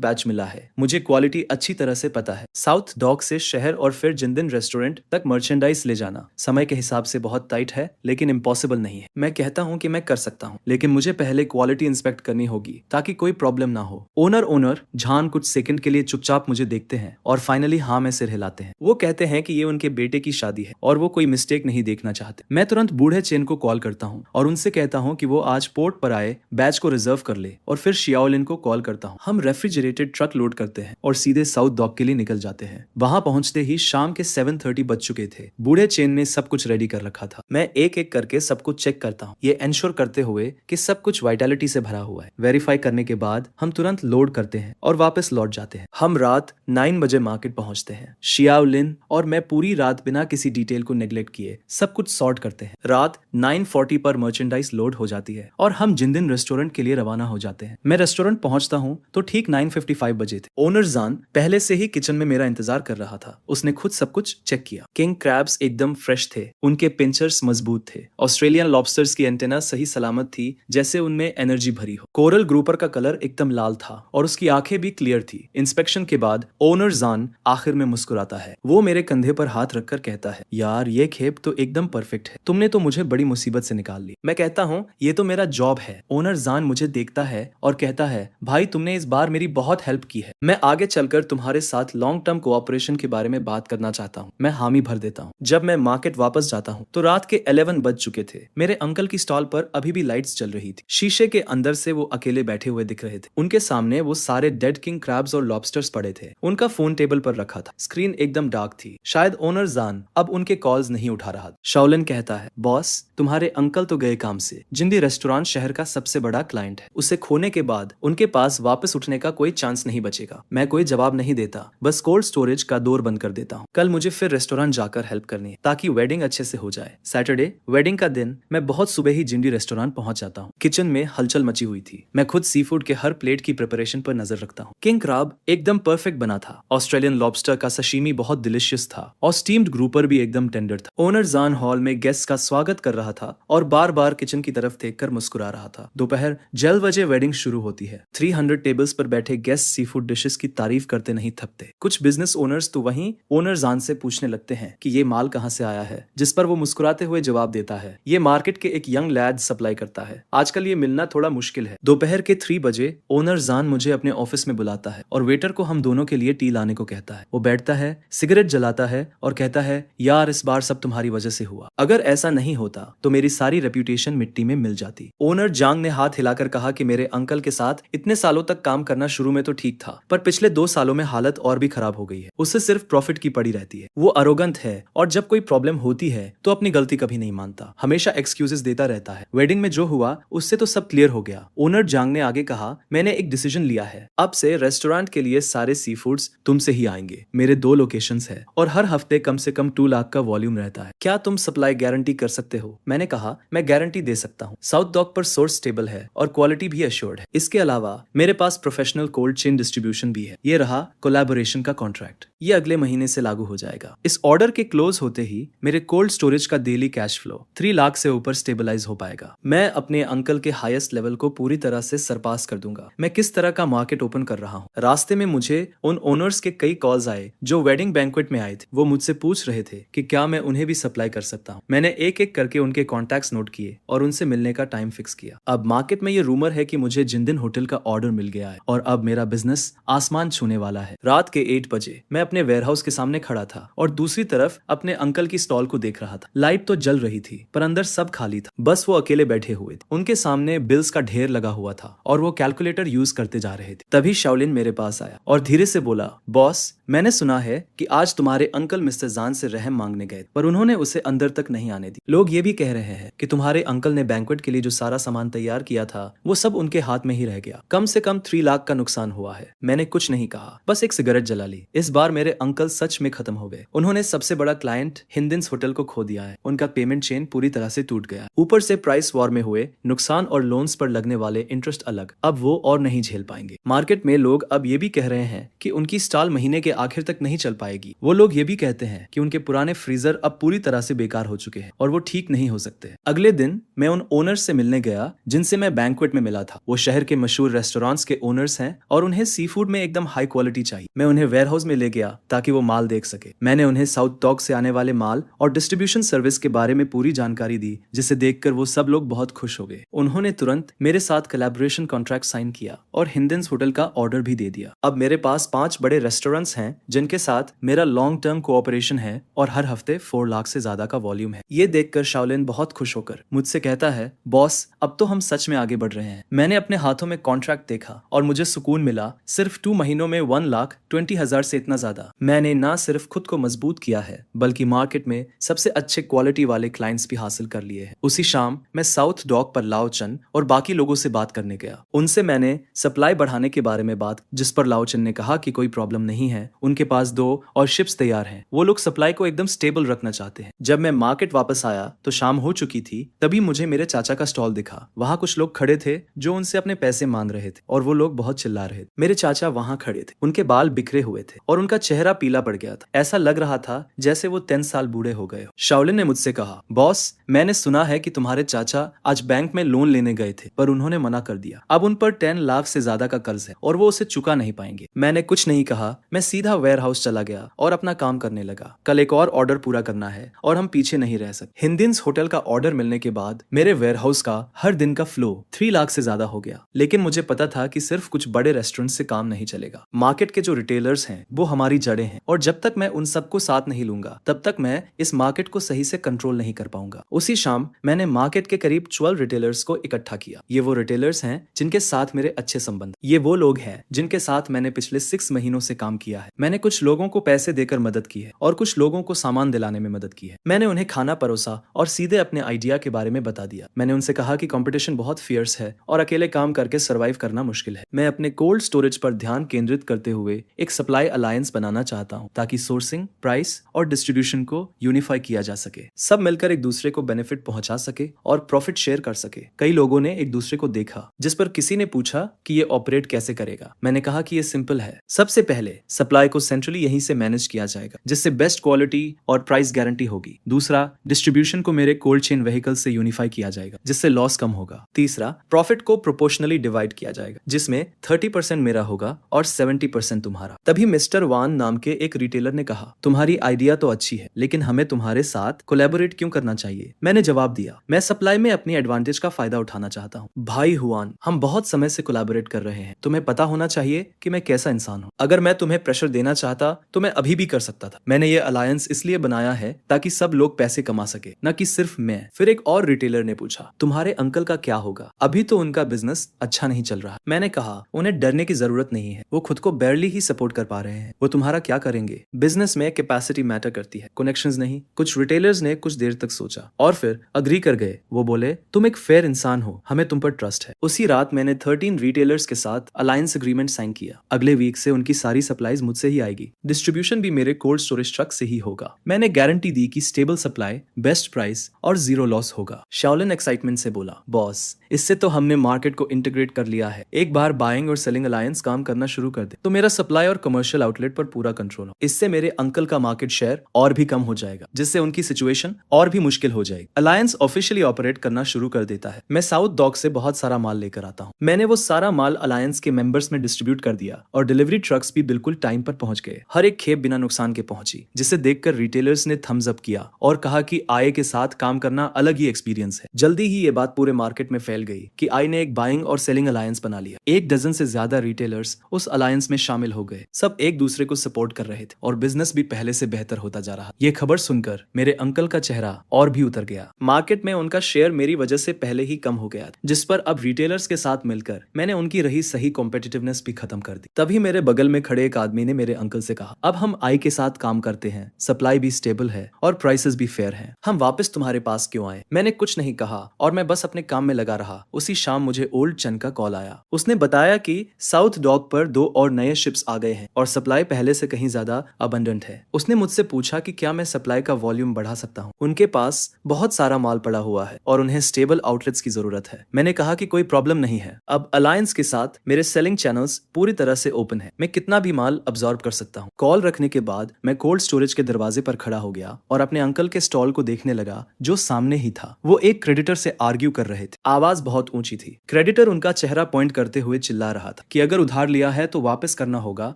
बैच मिला है। मुझे क्वालिटी अच्छी तरह से पता है। साउथ डॉक से शहर और फिर जिंदिन रेस्टोरेंट तक मर्चेंडाइज ले जाना समय के हिसाब से बहुत टाइट है, लेकिन इम्पॉसिबल नहीं है। मैं कहता हूँ कि मैं कर सकता हूँ, लेकिन मुझे पहले क्वालिटी इंस्पेक्ट करनी होगी ताकि कोई प्रॉब्लम ना हो। ओनर जान कुछ सेकंड के लिए चुपचाप मुझे देखते हैं और फाइनली हाँ में सिर हिलाते हैं। वो कहते हैं कि ये उनके बेटे की शादी है और वो कोई मिस्टेक नहीं देखना चाहते। मैं तुरंत बूढ़े चेन को कॉल करता हूँ और उनसे कहता हूँ कि वो आज पोर्ट पर आए, बैच को रिजर्व कर ले, और फिर शियाओलिन को कॉल करता हूँ। हम रेफ्रिजरेटेड ट्रक लोड करते हैं और सीधे साउथ डॉक के लिए निकल जाते हैं। वहां पहुंचते ही शाम के 7:30 बज चुके थे। बूढ़े चेन ने सब कुछ रेडी कर रखा था। मैं एक एक करके सब कुछ चेक करता हूँ, ये एंश्योर करते हुए कि सब कुछ वाइटलिटी से भरा हुआ है। वेरीफाई करने के बाद हम तुरंत लोड करते हैं और वापस लौट जाते हैं। हम रात 9 बजे मार्केट पहुंचते हैं। शियाओलिन और मैं पूरी रात बिना किसी डिटेल को नेग्लेक्ट किए सब कुछ सॉर्ट करते हैं। रात 9:40 पर मर्चेंडाइज लोड हो जाती है और हम जिंदिन रेस्टोरेंट के लिए रवाना हो जाते हैं। मैं रेस्टोरेंट पहुंचता हूं तो ठीक 9:55 बजे थे। ओनर जान पहले से ही किचन में मेरा इंतजार कर रहा था। उसने खुद सब कुछ चेक किया। किंग क्रैब्स एकदम फ्रेश थे, उनके पिंचर्स मजबूत थे। ऑस्ट्रेलियन लॉबस्टर्स की एंटेना सही सलामत थी, जैसे उनमें एनर्जी भरी हो। कोरल ग्रुपर का कलर एकदम लाल था और उसकी आंखें भी क्लियर थी। इंस्पेक्शन के बाद ओनर जान आखिर में मुस्कुराता है। वो मेरे कंधे पर हाथ रखकर कहता है, यार ये खेप तो एकदम परफेक्ट है। तुमने तो मुझे बड़ी मुसीबत से निकाल ली। मैं कहता हूँ ये तो मेरा जॉब है। ओनर जान मुझे देखता है और कहता है, भाई तुमने इस बार मेरी बहुत हेल्प की है। मैं आगे चलकर तुम्हारे साथ लॉन्ग टर्म कोऑपरेशन के बारे में बात करना चाहता सकता हूँ। मैं हामी भर देता हूँ। जब मैं मार्केट वापस जाता हूँ तो रात के 11 बज चुके थे। मेरे अंकल की स्टॉल पर अभी भी लाइट्स जल रही थी। शीशे के अंदर से वो अकेले बैठे हुए दिख रहे थे। उनके सामने वो सारे डेड किंग क्रैब्स और लॉबस्टर्स पड़े थे। उनका फोन टेबल पर रखा था। स्क्रीन एकदम डार्क थी। शायद ओनर जान अब उनके कॉल्स नहीं उठा रहा। शाओलिन कहता है, बॉस तुम्हारे अंकल तो गए काम से। जिंदी रेस्टोरेंट शहर का सबसे बड़ा क्लाइंट है। उसे खोने के बाद उनके पास वापस उठने का कोई चांस नहीं बचेगा। मैं कोई जवाब नहीं देता, बस कोल्ड स्टोरेज का डोर बंद कर देता हूँ। कल मुझे फिर रेस्टोरेंट जाकर हेल्प करनी है ताकि वेडिंग अच्छे से हो जाए। सैटरडे वेडिंग का दिन मैं बहुत सुबह ही जिंडी रेस्टोरेंट पहुंच जाता हूँ। किचन में हलचल मची हुई थी। मैं खुद सी फूड के हर प्लेट की प्रिपरेशन पर नजर रखता हूँ। किंग क्रैब एकदम परफेक्ट बना था। ऑस्ट्रेलियन लॉबस्टर का सशीमी बहुत डिलिशियस था और स्टीम्ड ग्रुपर भी एकदम टेंडर था। ओनर जान हॉल में गेस्ट का स्वागत कर रहा था और बार बार किचन की तरफ देखकर मुस्कुरा रहा था। दोपहर 11 बजे वेडिंग शुरू होती है। 300 टेबल्स पर बैठे गेस्ट सी फूड डिशेस की तारीफ करते नहीं थकते। कुछ बिजनेस ओनर्स तो वहीं ओनर जान से पूछने लगते हैं कि ये माल कहाँ से आया है, जिस पर वो मुस्कुराते हुए जवाब देता है, ये मार्केट के एक यंग लैड सप्लाई करता है। आजकल ये मिलना थोड़ा मुश्किल है। दोपहर के 3 बजे ओनर जान मुझे अपने ऑफिस में बुलाता है और वेटर को हम दोनों के लिए टी लाने को कहता है। वो बैठता है, सिगरेट जलाता है और कहता है, यार इस बार सब तुम्हारी वजह से हुआ। अगर ऐसा नहीं होता तो मेरी सारी रेप्यूटेशन मिट्टी में मिल जाती। ओनर जांग ने हाथ हिलाकर कहा कि मेरे अंकल के साथ इतने सालों तक काम करना शुरू में तो ठीक था, पर पिछले 2 सालों में हालत और भी खराब हो गई है। उससे सिर्फ प्रॉफिट की पड़ी रहती है। वो अरोगंत है और जब कोई प्रॉब्लम होती है तो अपनी गलती कभी नहीं मानता, हमेशा एक्सक्यूजेस देता रहता है। वेडिंग में जो हुआ उससे तो सब क्लियर हो गया। ओनर जांग ने आगे कहा, मैंने एक डिसीजन लिया है। अब से रेस्टोरेंट के लिए सारे सी फूड्स तुमसे ही आएंगे। मेरे 2 लोकेशंस है और हर हफ्ते कम से कम 2 लाख का वॉल्यूम रहता है। क्या तुम सप्लाई गारंटी कर सकते हो? मैंने कहा, मैं गारंटी दे सकता हूँ। साउथ डॉक पर सोर्स स्टेबल है और क्वालिटी भी एश्योर्ड है। इसके अलावा मेरे पास प्रोफेशनल कोल्ड चेन डिस्ट्रीब्यूशन भी है। ये रहा कोलैबोरेशन का कॉन्ट्रैक्ट। ये अगले महीने से लागू हो जाएगा। इस ऑर्डर के क्लोज होते ही मेरे कोल्ड स्टोरेज का डेली कैश फ्लो 3 लाख से ऊपर स्टेबलाइज हो पाएगा। मैं अपने अंकल के हाईएस्ट लेवल को पूरी तरह से सरपास कर दूंगा। मैं किस तरह का मार्केट ओपन कर रहा हूँ। रास्ते में मुझे उन ओनर्स के कई कॉल्स आए जो वेडिंग बैंक्वेट में आए थे। वो मुझसे पूछ रहे थे कि क्या मैं उन्हें भी सप्लाई कर सकता हूँ। मैंने एक एक करके उनके कॉन्टैक्ट्स नोट किए और उनसे मिलने का टाइम फिक्स किया। अब मार्केट में ये रूमर है कि मुझे जिंदिन होटल का ऑर्डर मिल गया है और अब मेरा बिजनेस आसमान छूने वाला है। रात के 8 बजे मैं अपने वेयरहाउस के सामने खड़ा था और दूसरी तरफ अपने अंकल की स्टॉल को देख रहा था। लाइट तो जल रही थी पर अंदर सब खाली था। बस वो अकेले बैठे हुए थे। उनके सामने बिल्स का ढेर लगा हुआ था और वो कैलकुलेटर यूज करते जा रहे थे। तभी शाओलिन मेरे पास आया और धीरे से बोला, बॉस मैंने सुना है कि आज तुम्हारे अंकल मिस्टर जान से रहम मांगने गए पर उन्होंने उसे अंदर तक नहीं आने दी। लोग ये भी कह रहे हैं कि तुम्हारे अंकल ने बैंक्वेट के लिए जो सारा सामान तैयार किया था वो सब उनके हाथ में ही रह गया। कम से कम 3 लाख का नुकसान हुआ है। मैंने कुछ नहीं कहा, बस एक सिगरेट जला ली। इस बार मेरे अंकल सच में खत्म हो गए। उन्होंने सबसे बड़ा क्लाइंट हिंदिन्स होटल को खो दिया है। उनका पेमेंट चेन पूरी तरह से टूट गया। ऊपर से प्राइस वॉर में हुए नुकसान और लोन्स पर लगने वाले इंटरेस्ट अलग। अब वो और नहीं झेल पाएंगे। मार्केट में लोग अब ये भी कह रहे हैं कि उनकी स्टॉल महीने के आखिर तक नहीं चल पाएगी। वो लोग ये भी कहते हैं कि उनके पुराने फ्रीजर अब पूरी तरह से बेकार हो चुके हैं और वो ठीक नहीं हो सकते। अगले दिन मैं उन ओनर्स से मिलने गया जिनसे मैं बैंक्वेट में मिला था। वो शहर के मशहूर रेस्टोरेंट्स के ओनर्स हैं और उन्हें सी फूड में एकदम हाई क्वालिटी चाहिए। मैं उन्हें वेयरहाउस में ले गया ताकि वो माल देख सके। मैंने उन्हें साउथ डॉक से आने वाले माल और डिस्ट्रीब्यूशन सर्विस के बारे में पूरी जानकारी दी, जिसे देखकर वो सब लोग बहुत खुश हो गए। उन्होंने तुरंत मेरे साथ कोलैबोरेशन कॉन्ट्रैक्ट साइन किया और हिंदिन्स होटल का ऑर्डर भी दे दिया। अब मेरे पास 5 बड़े रेस्टोरेंट्स हैं जिनके साथ मेरा लॉन्ग टर्म कोऑपरेशन है और हर हफ्ते 4 लाख से ज्यादा का वॉल्यूम है। ये देखकर शाओलिन बहुत खुश होकर मुझसे कहता है, बॉस अब तो हम सच में आगे बढ़ रहे हैं। मैंने अपने हाथों में कॉन्ट्रैक्ट देखा और मुझे सुकून मिला। सिर्फ 2 महीनों में 1,20,000 से इतना ज्यादा। मैंने ना सिर्फ खुद को मजबूत किया है बल्कि मार्केट में सबसे अच्छे क्वालिटी वाले क्लाइंट्स भी हासिल कर लिए हैं। उसी शाम मैं साउथ डॉक पर लाओचन और बाकी लोगों से बात करने गया। उनसे मैंने सप्लाई बढ़ाने के बारे में बात, जिस पर लाओचन ने कहा कि कोई प्रॉब्लम नहीं है, उनके पास 2 और शिप्स तैयार हैं। वो लोग सप्लाई को एकदम स्टेबल रखना चाहते हैं। जब मैं मार्केट वापस आया तो शाम हो चुकी थी। तभी मुझे मेरे चाचा का स्टॉल दिखा। वहाँ कुछ लोग खड़े थे जो उनसे अपने पैसे मांग रहे थे और वो लोग बहुत चिल्ला रहे थे। मेरे चाचा वहाँ खड़े थे। उनके बाल बिखरे हुए थे और उनका चेहरा पीला पड़ गया था। ऐसा लग रहा था जैसे वो 10 साल बूढ़े हो गए हो। शाओलिन ने मुझसे कहा, बॉस मैंने सुना है कि तुम्हारे चाचा आज बैंक में लोन लेने गए थे पर उन्होंने मना कर दिया। अब उन पर 10 लाख से ज्यादा का कर्ज है और वो उसे चुका नहीं पाएंगे। मैंने कुछ नहीं कहा। मैं सीधा वेयरहाउस चला गया और अपना काम करने लगा। कल एक और ऑर्डर पूरा करना है और हम पीछे नहीं रह सकते। हिंदिन्स होटल का ऑर्डर मिलने के बाद मेरे वेयरहाउस का हर दिन का फ्लो 3 लाख से ज्यादा हो गया। लेकिन मुझे पता था कि सिर्फ कुछ बड़े रेस्टोरेंट से काम नहीं चलेगा। मार्केट के जो रिटेलर्स हैं वो हमारी जड़ें हैं और जब तक मैं उन सबको साथ नहीं लूंगा तब तक मैं इस मार्केट को सही से कंट्रोल नहीं कर पाऊंगा। उसी शाम मैंने मार्केट के करीब 12 रिटेलर्स को इकट्ठा किया। ये वो रिटेलर्स हैं जिनके साथ मेरे अच्छे संबंध, ये वो लोग हैं जिनके साथ मैंने पिछले 6 महीनों से काम किया है। मैंने कुछ लोगों को पैसे देकर मदद की है और कुछ लोगों को सामान दिलाने में मदद की है। मैंने उन्हें खाना परोसा और सीधे अपने आइडिया के बारे में बता दिया। मैंने उनसे कहा कि कंपटीशन बहुत फियर्स है और अकेले काम करके सरवाइव करना मुश्किल है। मैं अपने कोल्ड स्टोरेज पर ध्यान केंद्रित करते हुए एक सप्लाई अलायंस बनाना चाहता हूँ ताकि सोर्सिंग, प्राइस और डिस्ट्रीब्यूशन को यूनिफाई किया जा सके। सब मिलकर एक दूसरे को बेनिफिट पहुंचा सके और प्रॉफिट शेयर कर सके। कई लोगों ने एक दूसरे को देखा, जिस पर किसी ने पूछा कि ये ऑपरेट कैसे करेगा। मैंने कहा कि ये सिंपल है। सबसे पहले सप्लाई को सेंट्रली यहीं से मैनेज किया जाएगा, जिससे बेस्ट क्वालिटी और प्राइस गारंटी होगी। दूसरा, डिस्ट्रीब्यूशन को मेरे कोल्ड चेन व्हीकल से यूनिफाई किया जाएगा, जिससे लॉस कम होगा। तीसरा, प्रॉफिट को प्रोपोर्शनली डिवाइड किया जाएगा, जिसमें 30% मेरा होगा और 70% तुम्हारा। तभी मिस्टर वान नाम के एक रिटेलर ने कहा, तुम्हारी आइडिया तो अच्छी है, लेकिन हमें तुम्हारे साथ कोलैबोरेट क्यों करना चाहिए? मैंने जवाब दिया, मैं सप्लाई में अपनी एडवांटेज का फायदा उठाना चाहता हूँ। भाई हुआन, हम बहुत समय से कोलैबोरेट कर रहे हैं। तुम्हें पता होना चाहिए कि मैं कैसा इंसान हूँ। अगर मैं तुम्हें प्रेशर देना चाहता तो मैं अभी भी कर सकता था। मैंने ये अलायंस इसलिए बनाया है ताकि सब लोग पैसे कमा सके, न कि सिर्फ मैं। फिर एक और रिटेलर ने पूछा, तुम्हारे अंकल का क्या होगा? अभी तो उनका बिजनेस अच्छा नहीं चल रहा। मैंने कहा, उन्हें डरने की जरूरत नहीं है, वो खुद को बैरली ही सपोर्ट कर पा रहे हैं। वो तुम्हारा क्या करेंगे? बिजनेस में कैपेसिटी मैटर करती है, कनेक्शंस नहीं। कुछ रिटेलर्स ने कुछ देर तक सोचा और फिर अग्री कर गए। वो बोले, तुम एक फेयर इंसान हो, हमें तुम पर ट्रस्ट है। उसी रात मैंने 13 रिटेलर्स के साथ अलायंस एग्रीमेंट साइन किया। अगले वीक से उनकी सारी सप्लाईज मुझसे ही आएगी। डिस्ट्रीब्यूशन भी मेरे कोल्ड स्टोरेज ट्रक से ही होगा। मैंने गारंटी दी कि स्टेबल सप्लाई, बेस्ट प्राइस और जीरो लॉस होगा। शाओलिन एक्साइटमेंट से बोला, बॉस, इससे तो हमने मार्केट को इंटीग्रेट कर लिया है। एक बार बाइंग और सेलिंग अलायंस काम करना शुरू कर दे तो मेरा सप्लाई और कमर्शियल आउटलेट पर पूरा कंट्रोल हो। इससे मेरे अंकल का मार्केट शेयर और भी कम हो जाएगा, जिससे उनकी सिचुएशन और भी मुश्किल हो जाएगी। अलायंस ऑफिशियली ऑपरेट करना शुरू कर देता है। मैं साउथ डॉक से बहुत सारा माल लेकर आता हूँ। मैंने वो सारा माल अलायंस के मेंबर्स में डिस्ट्रीब्यूट कर दिया और डिलीवरी ट्रक्स भी बिल्कुल टाइम पर पहुंच गए। हर एक खेप बिना नुकसान के पहुंची, जिसे देखकर रिटेलर्स ने थम्स अप किया और कहा कि आय के साथ काम करना अलग ही एक्सपीरियंस है। जल्दी ही ये बात पूरे मार्केट में फैल गई कि आय ने एक बाइंग और सेलिंग अलायंस बना लिया। 1 डजन से ज्यादा रिटेलर्स उस अलायंस में शामिल हो गए। सब एक दूसरे को सपोर्ट कर रहे थे और बिजनेस भी पहले से बेहतर होता जा रहा। ये खबर सुनकर मेरे अंकल का चेहरा और भी उतर गया। मार्केट में उनका शेयर मेरी वजह से पहले ही कम हो गया था, जिस पर अब रिटेलर्स के साथ मिलकर मैंने उनकी रही सही कॉम्पिटिटिवनेस भी खत्म कर दी। तभी मेरे बगल में खड़े एक आदमी ने मेरे अंकल से कहा, अब हम आय के साथ काम करते हैं, सप्लाई भी स्टेबल है और प्राइसेस भी फेयर हैं। हम वापस तुम्हारे पास क्यों आए? मैंने कुछ नहीं कहा और मैं बस अपने काम में लगा रहा। उसी शाम मुझे ओल्ड चन का कॉल आया। उसने बताया कि साउथ डॉक पर 2 और नए शिप्स आ गए हैं और सप्लाई पहले से कहीं ज्यादा अबंडेंट है। उसने मुझसे पूछा कि क्या मैं सप्लाई का वॉल्यूम बढ़ा सकता हूँ। उनके पास बहुत सारा माल पड़ा हुआ है और उन्हें स्टेबल आउटलेट्स की जरूरत है। मैंने कहा कि कोई प्रॉब्लम नहीं है। अब अलायंस के साथ मेरे सेलिंग चैनल्स पूरी तरह से ओपन है। मैं कितना भी माल अब्सॉर्ब कर सकता हूँ। कॉल रखने के बाद मैं कोल्ड स्टोरेज के दरवाजे पर खड़ा हो गया और अपने अंकल के स्टॉल को देखने लगा, जो सामने ही था। वो एक क्रेडिटर से आर्ग्यू कर रहे थे। आवाज बहुत ऊंची थी। क्रेडिटर उनका चेहरा पॉइंट करते हुए चिल्ला रहा था कि अगर उधार लिया है तो वापस करना होगा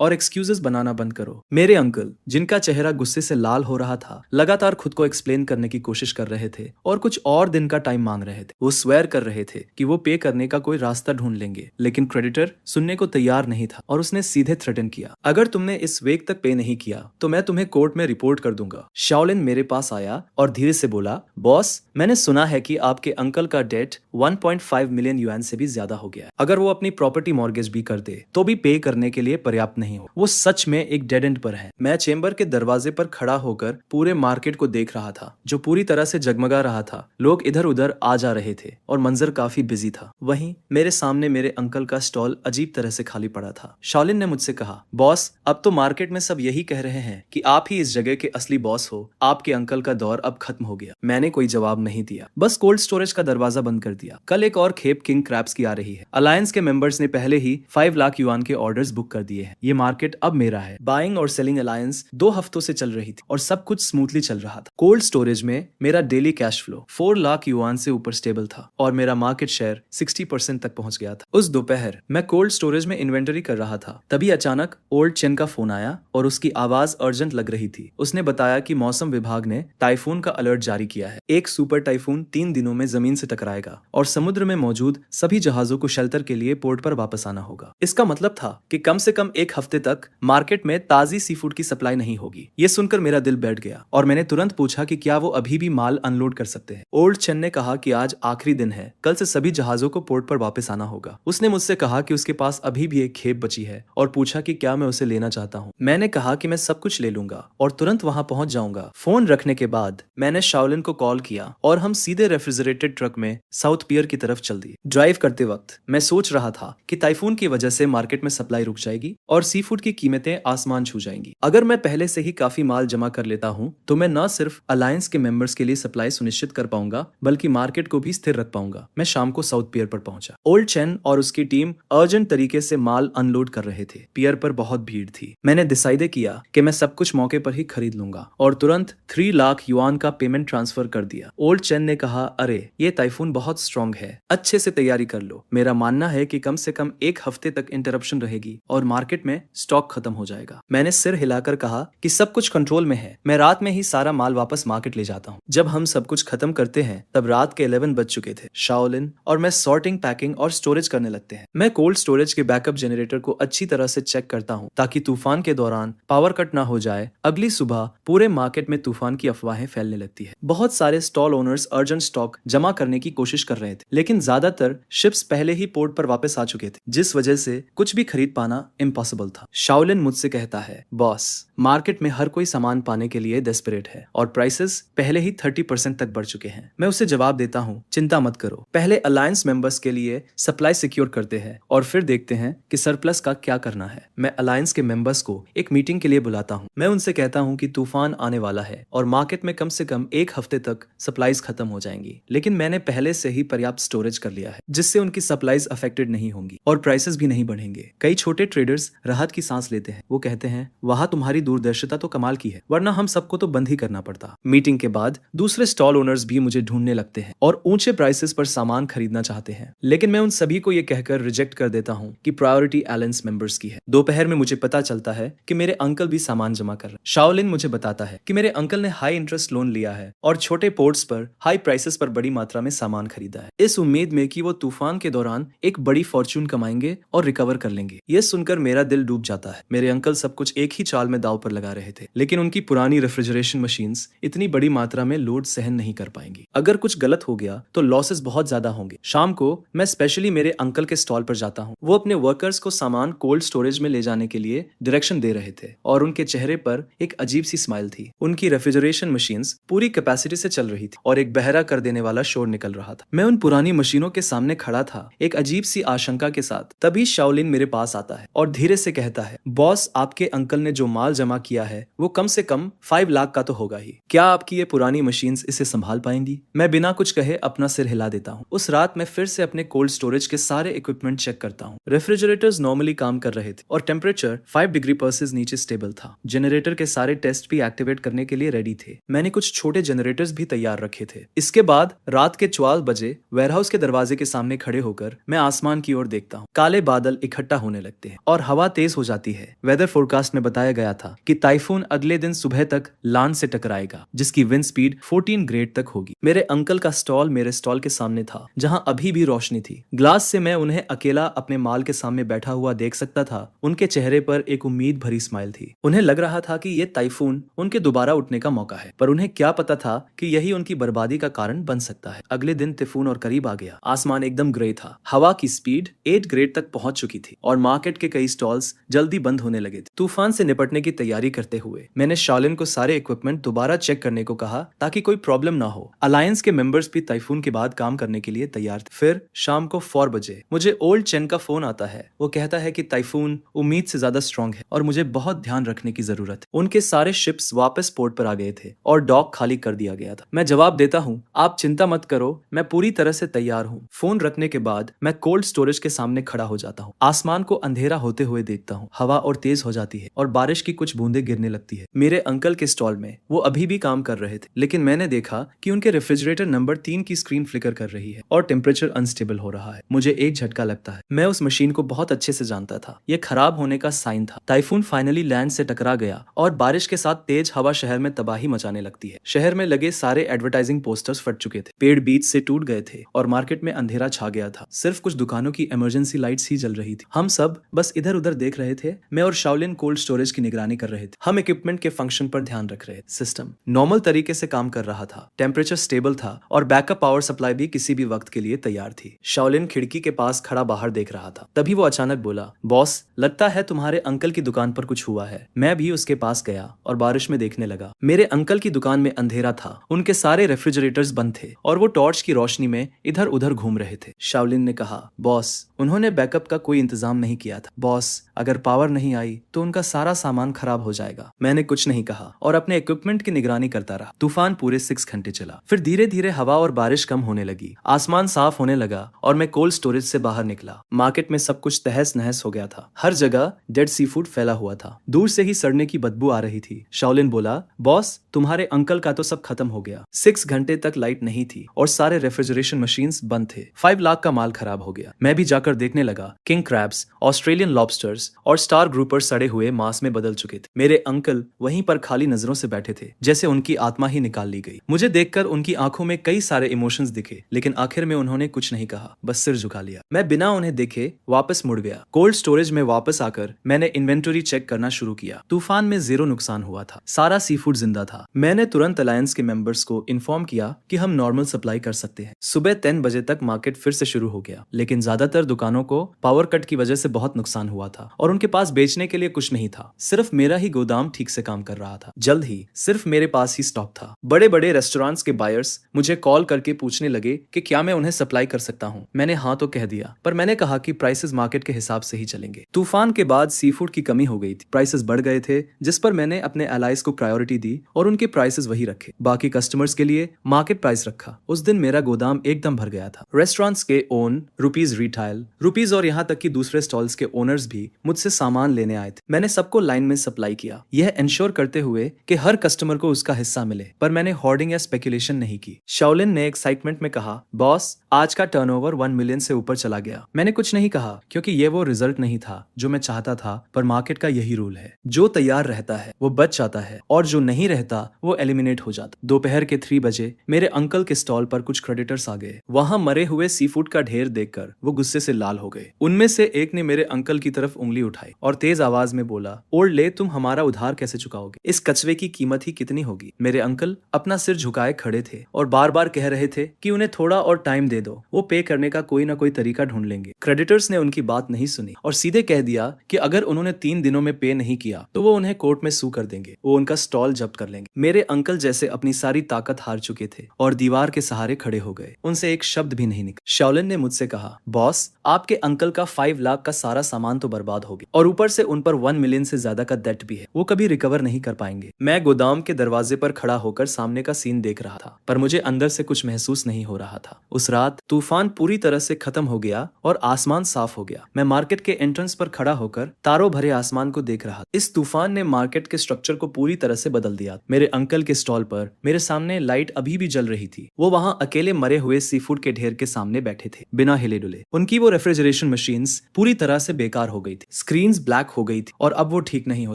और एक्सक्यूजेस बनाना बंद करो। मेरे अंकल, जिनका चेहरा गुस्से से लाल हो रहा था, लगातार खुद को एक्सप्लेन करने की कोशिश कर रहे थे और कुछ और दिन का टाइम मांग रहे थे। वो स्वेयर कर रहे थे कि वो पे करने का कोई रास्ता ढूंढ लेंगे, लेकिन क्रेडिटर सुनने को तैयार नहीं था और उसने सीधे थ्रेटन किया, अगर तुमने इस वीक तक पे नहीं किया तो मैं तुम्हें कोर्ट में रिपोर्ट कर दूंगा। शाओलिन मेरे पास आया और धीरे से बोला, बॉस, मैंने सुना है कि आपके अंकल का डेट 1.5 मिलियन युआन से भी ज्यादा हो गया है। अगर वो अपनी प्रॉपर्टी मॉर्गेज भी कर दे तो भी पे करने के लिए पर्याप्त नहीं हो। वो सच में एक डेड एंड पर है। मैं चेंबर के दरवाजे पर खड़ा होकर पूरे मार्केट को देख रहा था, जो पूरी तरह से जगमगा रहा था। लोग इधर उधर आ जा रहे थे और मंजर काफी बिजी था। वहीं मेरे सामने मेरे अंकल का स्टॉल अजीब तरह से खाली पड़ा था। शाओलिन ने मुझसे कहा, बॉस, अब तो मार्केट में सब यही कह रहे हैं कि आप ही इस जगह के असली बॉस हो। आपके अंकल का दौर अब खत्म हो गया। मैंने कोई जवाब नहीं दिया, बस कोल्ड स्टोरेज का दरवाजा बंद कर दिया। कल एक और खेप किंग क्रैब्स की आ रही है। अलायंस के मेंबर्स ने पहले ही 5 लाख युआन के ऑर्डर्स बुक कर दिए हैं। ये मार्केट अब मेरा है। बाइंग और सेलिंग अलायंस 2 हफ्तों से चल रही थी और सब कुछ स्मूथली चल रहा था। कोल्ड स्टोरेज में मेरा daily cash flow 4 lakh yuan से ऊपर स्टेबल था और मेरा मार्केट शेयर 60% तक पहुंच गया था। उस दोपहर मैं कोल्ड स्टोरेज में इन्वेंटरी कर रहा था, तभी अचानक ओल्ड चेन का फोन आया और उसकी आवाज अर्जेंट लग रही थी। उसने बताया कि मौसम विभाग ने टाइफून का अलर्ट जारी किया है। एक सुपर टाइफून 3 दिनों में जमीन से टकराएगा और समुद्र में मौजूद सभी जहाजों को शेल्टर के लिए पोर्ट पर वापस आना होगा। इसका मतलब था कि कम से कम 1 हफ्ते तक मार्केट में ताजी सी फूड की सप्लाई सप्लाई नहीं होगी। ये सुनकर मेरा दिल बैठ गया और मैंने तुरंत पूछा कि क्या वो अभी भी माल अनलोड कर सकते हैं। ओल्ड चेन ने कहा कि आज आखिरी दिन है, कल से सभी जहाजों को पोर्ट पर वापस आना होगा। उसने मुझसे कहा कि उसके पास अभी भी एक खेप बची है और पूछा कि क्या मैं उसे लेना चाहता हूँ। मैंने कहा कि मैं सब कुछ ले लूंगा और तुरंत वहां पहुंच जाऊंगा। फोन रखने के बाद मैंने शाओलिन को कॉल किया और हम सीधे रेफ्रिजरेटेड ट्रक में साउथ पियर की तरफ चल दिए। ड्राइव करते वक्त मैं सोच रहा था कि टाइफून की वजह से मार्केट में सप्लाई रुक जाएगी और सी फूड की कीमतें आसमान छू जाएंगी। अगर मैं पहले से ही काफी माल जमा कर लेता हूँ तो मैं न सिर्फ अलायंस के मेंबर्स के लिए सप्लाई सुनिश्चित कर पाऊंगा बल्कि मार्केट को भी स्थिर रख पाऊंगा। मैं शाम को साउथ पियर पर पहुंचा। ओल्ड चेन और उसकी टीम अर्जेंट तरीके से माल अनलोड कर रहे थे। पियर पर बहुत भीड़ थी। मैंने डिसाइड किया कि मैं सब कुछ मौके पर ही खरीद लूंगा और तुरंत 3 लाख युआन का पेमेंट ट्रांसफर कर दिया। ओल्ड चेन ने कहा, अरे ये टाइफून बहुत स्ट्रांग है, अच्छे से तैयारी कर लो। मेरा मानना है कि कम से कम 1 हफ्ते तक इंटरप्शन रहेगी और मार्केट में स्टॉक खत्म हो जाएगा। मैंने सिर हिलाकर कहा कि सब कुछ कंट्रोल में है, मैं रात में ही सारा माल वापस मार्केट ले जाता हूँ। जब हम सब कुछ खत्म करते हैं तब रात के 11 बज चुके थे। शाओलिन और मैं सॉर्टिंग, पैकिंग और स्टोरेज करने लगते हैं। मैं कोल्ड स्टोरेज के बैकअप जनरेटर को अच्छी तरह से चेक करता हूँ ताकि तूफान के दौरान पावर कट ना हो जाए। अगली सुबह पूरे मार्केट में तूफान की अफवाहें फैलने लगती है। बहुत सारे स्टॉल ओनर्स अर्जेंट स्टॉक जमा करने की कोशिश कर रहे थे, लेकिन ज्यादातर शिप्स पहले ही पोर्ट पर वापस आ चुके थे, जिस वजह से कुछ भी खरीद पाना इम्पॉसिबल था। शाओलिन मुझसे कहता है, बॉस, मार्केट में हर कोई सामान पाने के लिए डेस्परेट है और प्राइसेस पहले ही 30% तक बढ़ चुके हैं। मैं उसे जवाब देता हूँ, चिंता मत करो, पहले अलायंस मेंबर्स के लिए सप्लाई सिक्योर करते हैं और फिर देखते हैं कि सरप्लस का क्या करना है। मैं अलायंस के मेंबर्स को एक मीटिंग के लिए बुलाता हूँ। मैं उनसे कहता हूँ कि तूफान आने वाला है और मार्केट में कम से कम 1 हफ्ते तक सप्लाईज खत्म हो जाएंगी, लेकिन मैंने पहले से ही पर्याप्त स्टोरेज कर लिया है जिससे उनकी सप्लाईज अफेक्टेड नहीं होंगी और प्राइसेस भी नहीं बढ़ेंगे। कई छोटे ट्रेडर्स राहत की सांस लेते हैं। वो कहते हैं, वहां तुम्हारी दूरदर्शिता तो कमाल की है, वरना हम सबको तो बंद ही करना पड़ता। मीटिंग के बाद दूसरे स्टॉल ओनर्स भी मुझे ढूंढने लगते हैं और ऊंचे प्राइसेस पर सामान खरीदना चाहते हैं, लेकिन मैं उन सभी को ये कहकर रिजेक्ट कर देता हूँ कि प्रायोरिटी अलायंस मेंबर्स की है। दोपहर में मुझे पता चलता है कि मेरे अंकल भी सामान जमा कर रहे हैं। शाओलिन मुझे बताता है कि मेरे अंकल ने हाई इंटरेस्ट लोन लिया है और छोटे पोर्ट्स पर हाई प्राइसेस पर बड़ी मात्रा में सामान खरीदा है, इस उम्मीद में कि वो तूफान के दौरान एक बड़ी फॉर्च्यून कमाएंगे और रिकवर कर लेंगे। ये सुनकर मेरा दिल डूब जाता है। मेरे अंकल सब कुछ एक ही चाल में दांव पर लगा रहे थे, लेकिन उनकी पुरानी रेफ्रिजरेशन मशीन्स इतनी बड़ी मात्रा में लोड सहन नहीं कर पाएंगी। अगर कुछ गलत हो गया तो लॉसेस बहुत ज्यादा होंगे। शाम को मैं स्पेशली मेरे अंकल के स्टॉल पर जाता हूँ। वो अपने वर्कर्स को सामान कोल्ड स्टोरेज में ले जाने के लिए डायरेक्शन दे रहे थे और उनके चेहरे पर एक अजीब सी स्माइल थी। उनकी रेफ्रिजरेशन मशीन्स पूरी कैपेसिटी से चल रही थी और एक बहरा कर देने वाला शोर निकल रहा था। मैं उन पुरानी मशीनों के सामने खड़ा था, एक अजीब सी आशंका के साथ। तभी शाओलिन मेरे पास आता है और धीरे से कहता है, बॉस, आपके अंकल ने जो माल जमा किया है वो कम से कम 5 लाख का तो होगा ही। क्या आपकी ये पुरानी मशीन्स इसे संभाल पाएंगी? मैं बिना कुछ कहे अपना सिर हिला देता हूँ। उस रात मैं फिर से अपने कोल्ड स्टोरेज के सारे इक्विपमेंट चेक करता हूँ। रेफ्रिजरेटर्स नॉर्मली काम कर रहे थे और टेम्परेचर 5 डिग्री सेल्सियस नीचे स्टेबल था। जनरेटर के सारे टेस्ट भी एक्टिवेट करने के लिए रेडी थे। मैंने कुछ छोटे जनरेटर्स भी तैयार रखे थे। इसके बाद रात के 12 बजे वेयरहाउस के दरवाजे के सामने खड़े होकर मैं आसमान की ओर देखता हूँ। काले बादल इकट्ठा होने लगते हैं और हवा तेज हो जाती है। वेदर फोरकास्ट में बताया गया था कि टाइफून अगले दिन सुबह तक लान से टकराएगा, जिसकी विंड स्पीड 14 ग्रेड तक होगी। मेरे अंकल का स्टॉल मेरे स्टॉल के सामने था, जहां अभी भी रोशनी थी। ग्लास से मैं उन्हें अकेला अपने माल के सामने बैठा हुआ देख सकता था। उनके चेहरे पर एक उम्मीद भरी स्माइल थी। उन्हें लग रहा था कि ये टाइफून उनके दोबारा उठने का मौका है, पर उन्हें क्या पता था कि यही उनकी बर्बादी का कारण बन सकता है। अगले दिन टाइफून और करीब आ गया। आसमान एकदम ग्रे था। हवा की स्पीड 8 ग्रेड तक पहुंच चुकी थी और मार्केट के कई स्टॉल्स जल्दी बंद होने लगे थे। तूफान से निपटने की तैयारी करते हुए मैंने शाओलिन को सारे इक्विपमेंट दोबारा चेक करने को कहा ताकि कोई प्रॉब्लम ना हो। अलायंस के मेंबर्स भी टाइफून के बाद काम करने के लिए तैयार थे। फिर शाम को 4 बजे मुझे ओल्ड चेन का फोन आता है। वो कहता है कि टाइफून उम्मीद से ज्यादा स्ट्रांग है और मुझे बहुत ध्यान रखने की जरूरत है। उनके सारे शिप्स वापस पोर्ट पर आ गए थे और डॉक खाली कर दिया गया था। मैं जवाब देता हूँ, आप चिंता मत करो, मैं पूरी तरह से तैयार हूँ। फोन रखने के बाद मैं कोल्ड स्टोरेज के सामने खड़ा हो जाता हूँ। आसमान को अंधेरा होते हुए देखता हूँ। हवा और तेज हो जाती है और बारिश की कुछ बूंदें गिरने लगती है। मेरे अंकल के स्टॉल में वो अभी भी काम कर रहे थे, लेकिन मैंने देखा कि उनके रेफ्रिजरेटर नंबर 3 की स्क्रीन फ्लिकर कर रही है और टेम्परेचर अनस्टेबल हो रहा है। मुझे एक झटका लगता है। मैं उस मशीन को बहुत अच्छे से जानता था। यह खराब होने का साइन था। टाइफून फाइनली लैंड से टकरा गया और बारिश के साथ तेज हवा शहर में तबाही मचाने लगती है। शहर में लगे सारे एडवर्टाइजिंग पोस्टर्स फट चुके थे। पेड़ बीच से टूट गए थे और मार्केट में अंधेरा छा गया था। सिर्फ कुछ दुकानों की इमरजेंसी लाइट्स ही जल रही थी। हम सब बस इधर उधर देख रहे थे। मैं और शाओलिन कोल्ड स्टोरेज की निगरानी कर रहे थे। हम इक्विपमेंट के फंक्शन पर ध्यान रख रहे थे। सिस्टम नॉर्मल तरीके से काम कर रहा था, टेम्परेचर स्टेबल था और बैकअप पावर सप्लाई भी किसी भी वक्त के लिए तैयार थी। शाओलिन खिड़की के पास खड़ा बाहर देख रहा था। तभी वो अचानक बोला, बॉस, लगता है तुम्हारे अंकल की दुकान पर कुछ हुआ है। मैं भी उसके पास गया और बारिश में देखने लगा। मेरे अंकल की दुकान में अंधेरा था, उनके सारे रेफ्रिजरेटर्स बंद थे और वो टॉर्च की रोशनी में इधर उधर घूम रहे थे। शाओलिन ने कहा, बॉस, उन्होंने बैकअप का कोई इंतजाम नहीं किया था। बॉस, अगर पावर नहीं आई तो उनका सारा सामान खराब हो जाएगा। मैंने कुछ नहीं कहा और अपने इक्विपमेंट की निगरानी करता रहा। तूफान पूरे 6 घंटे चला। फिर धीरे धीरे हवा और बारिश कम होने लगी, आसमान साफ होने लगा और मैं कोल्ड स्टोरेज से बाहर निकला। मार्केट में सब कुछ तहस नहस हो गया था। हर जगह डेड सी फूड फैला हुआ था। दूर से ही सड़ने की बदबू आ रही थी। शाओलिन बोला, बॉस, तुम्हारे अंकल का तो सब खत्म हो गया। 6 घंटे तक लाइट नहीं थी और सारे रेफ्रिजरेशन मशीन्स बंद थे। 5 लाख का माल खराब हो गया। मैं भी जाकर देखने लगा। किंग क्रैब्स, ऑस्ट्रेलियन लॉबस्टर्स और स्टार ग्रुपर सड़े हुए मांस में बदल चुके थे। मेरे अंकल वहीं पर खाली नजरों से बैठे थे, जैसे उनकी आत्मा ही निकाल ली गई। मुझे देखकर उनकी आंखों में कई सारे इमोशंस दिखे, लेकिन आखिर में उन्होंने कुछ नहीं कहा, बस सिर झुका लिया। मैं बिना उन्हें देखे वापस मुड़ गया। कोल्ड स्टोरेज में वापस आकर मैंने इन्वेंटरी चेक करना शुरू किया। तूफान में 0 नुकसान हुआ था। सारा सी फूड जिंदा था। मैंने तुरंत अलायंस के मेंबर्स को इन्फॉर्म किया कि हम नॉर्मल सप्लाई कर सकते हैं। सुबह 10 बजे तक मार्केट फिर से शुरू हो गया, लेकिन ज्यादातर दुकानों को पावर कट की वजह से बहुत नुकसान हुआ था और उनके पास बेचने के लिए कुछ नहीं था। सिर्फ मेरा ही गोदाम ठीक से काम कर रहा था। जल्द ही सिर्फ मेरे पास ही स्टॉक था। बड़े बड़े रेस्टोरेंट्स के बायर्स मुझे कॉल करके पूछने लगे कि क्या मैं उन्हें सप्लाई कर सकता हूँ। मैंने हाँ तो कह दिया, पर मैंने कहा कि प्राइसेस मार्केट के हिसाब से ही चलेंगे। तूफान के बाद सी फूड की कमी हो गई थी। प्राइसेस बढ़ गए थे, जिस पर मैंने अपने एलाइज को प्रायोरिटी दी और उनके प्राइसेस वही रखे। बाकी कस्टमर्स के लिए मार्केट प्राइस रखा। उस दिन मेरा गोदाम एकदम भर गया था। रेस्टोरेंट्स के ओन रुपीज, रिटेल रुपीज और यहाँ तक कि दूसरे स्टॉल्स के ओनर्स भी मुझसे सामान लेने आए थे। मैंने सबको लाइन में सप्लाई किया, यह इंश्योर करते हुए कि हर कस्टमर को उसका हिस्सा मिले, पर मैंने होर्डिंग या स्पेकुलेशन नहीं की। शाओलिन ने एक्साइटमेंट में कहा, बॉस, आज का टर्नओवर 1 मिलियन से ऊपर चला गया। मैंने कुछ नहीं कहा, क्योंकि ये वो रिजल्ट नहीं था जो मैं चाहता था, पर मार्केट का यही रूल है। जो तैयार रहता है वो बच जाता है और जो नहीं रहता वो एलिमिनेट हो जाता। दोपहर के 3 बजे मेरे अंकल के स्टॉल पर कुछ क्रेडिटर्स आ गए। वहां मरे हुए सी फूड का ढेर देखकर वो गुस्से से लाल हो गए। उनमें से एक ने मेरे अंकल की तरफ उंगली उठाई और तेज आवाज में बोला, ओल्ड ले, तुम हमारा उधार कैसे चुकाओगे? इस कचरे की कीमत ही कितनी होगी? मेरे अंकल अपना सिर झुकाए खड़े थे और बार बार कह रहे थे कि उन्हें थोड़ा और टाइम दे दो, वो पे करने का कोई ना कोई तरीका ढूंढ लेंगे। क्रेडिटर्स ने उनकी बात नहीं सुनी और सीधे कह दिया कि अगर उन्होंने 3 दिनों में पे नहीं किया तो वो उन्हें कोर्ट में सू कर देंगे, वो उनका स्टॉल जब्त कर लेंगे। मेरे अंकल जैसे अपनी सारी ताकत हार चुके थे और दीवार के सहारे खड़े हो गए। उनसे एक शब्द भी नहीं निकला। शाओलिन ने मुझसे कहा, बॉस, आपके अंकल का 5 लाख का सारा सामान तो बर्बाद हो गया और ऊपर से उन पर 1 मिलियन से ज्यादा का डेट भी है। वो कभी रिकवर नहीं कर पाएंगे। मैं गोदाम के दरवाजे पर खड़ा होकर सामने का सीन देख रहा था, पर मुझे अंदर से कुछ महसूस नहीं हो रहा था। उस रात तूफान पूरी तरह से खत्म हो गया और आसमान साफ हो गया। मैं मार्केट के एंट्रेंस पर खड़ा होकर तारों भरे आसमान को देख रहा। इस तूफान ने मार्केट के स्ट्रक्चर को पूरी तरह से बदल दिया। मेरे अंकल के स्टॉल पर मेरे सामने लाइट अभी भी जल रही थी। वो वहां अकेले मरे हुए सी फूड के ढेर के सामने बैठे थे, बिना हिले डुले। उनकी वो रेफ्रिजरेशन मशीन्स पूरी तरह से बेकार हो गई थी। स्क्रीन्स ब्लैक हो गई थी और अब वो ठीक नहीं हो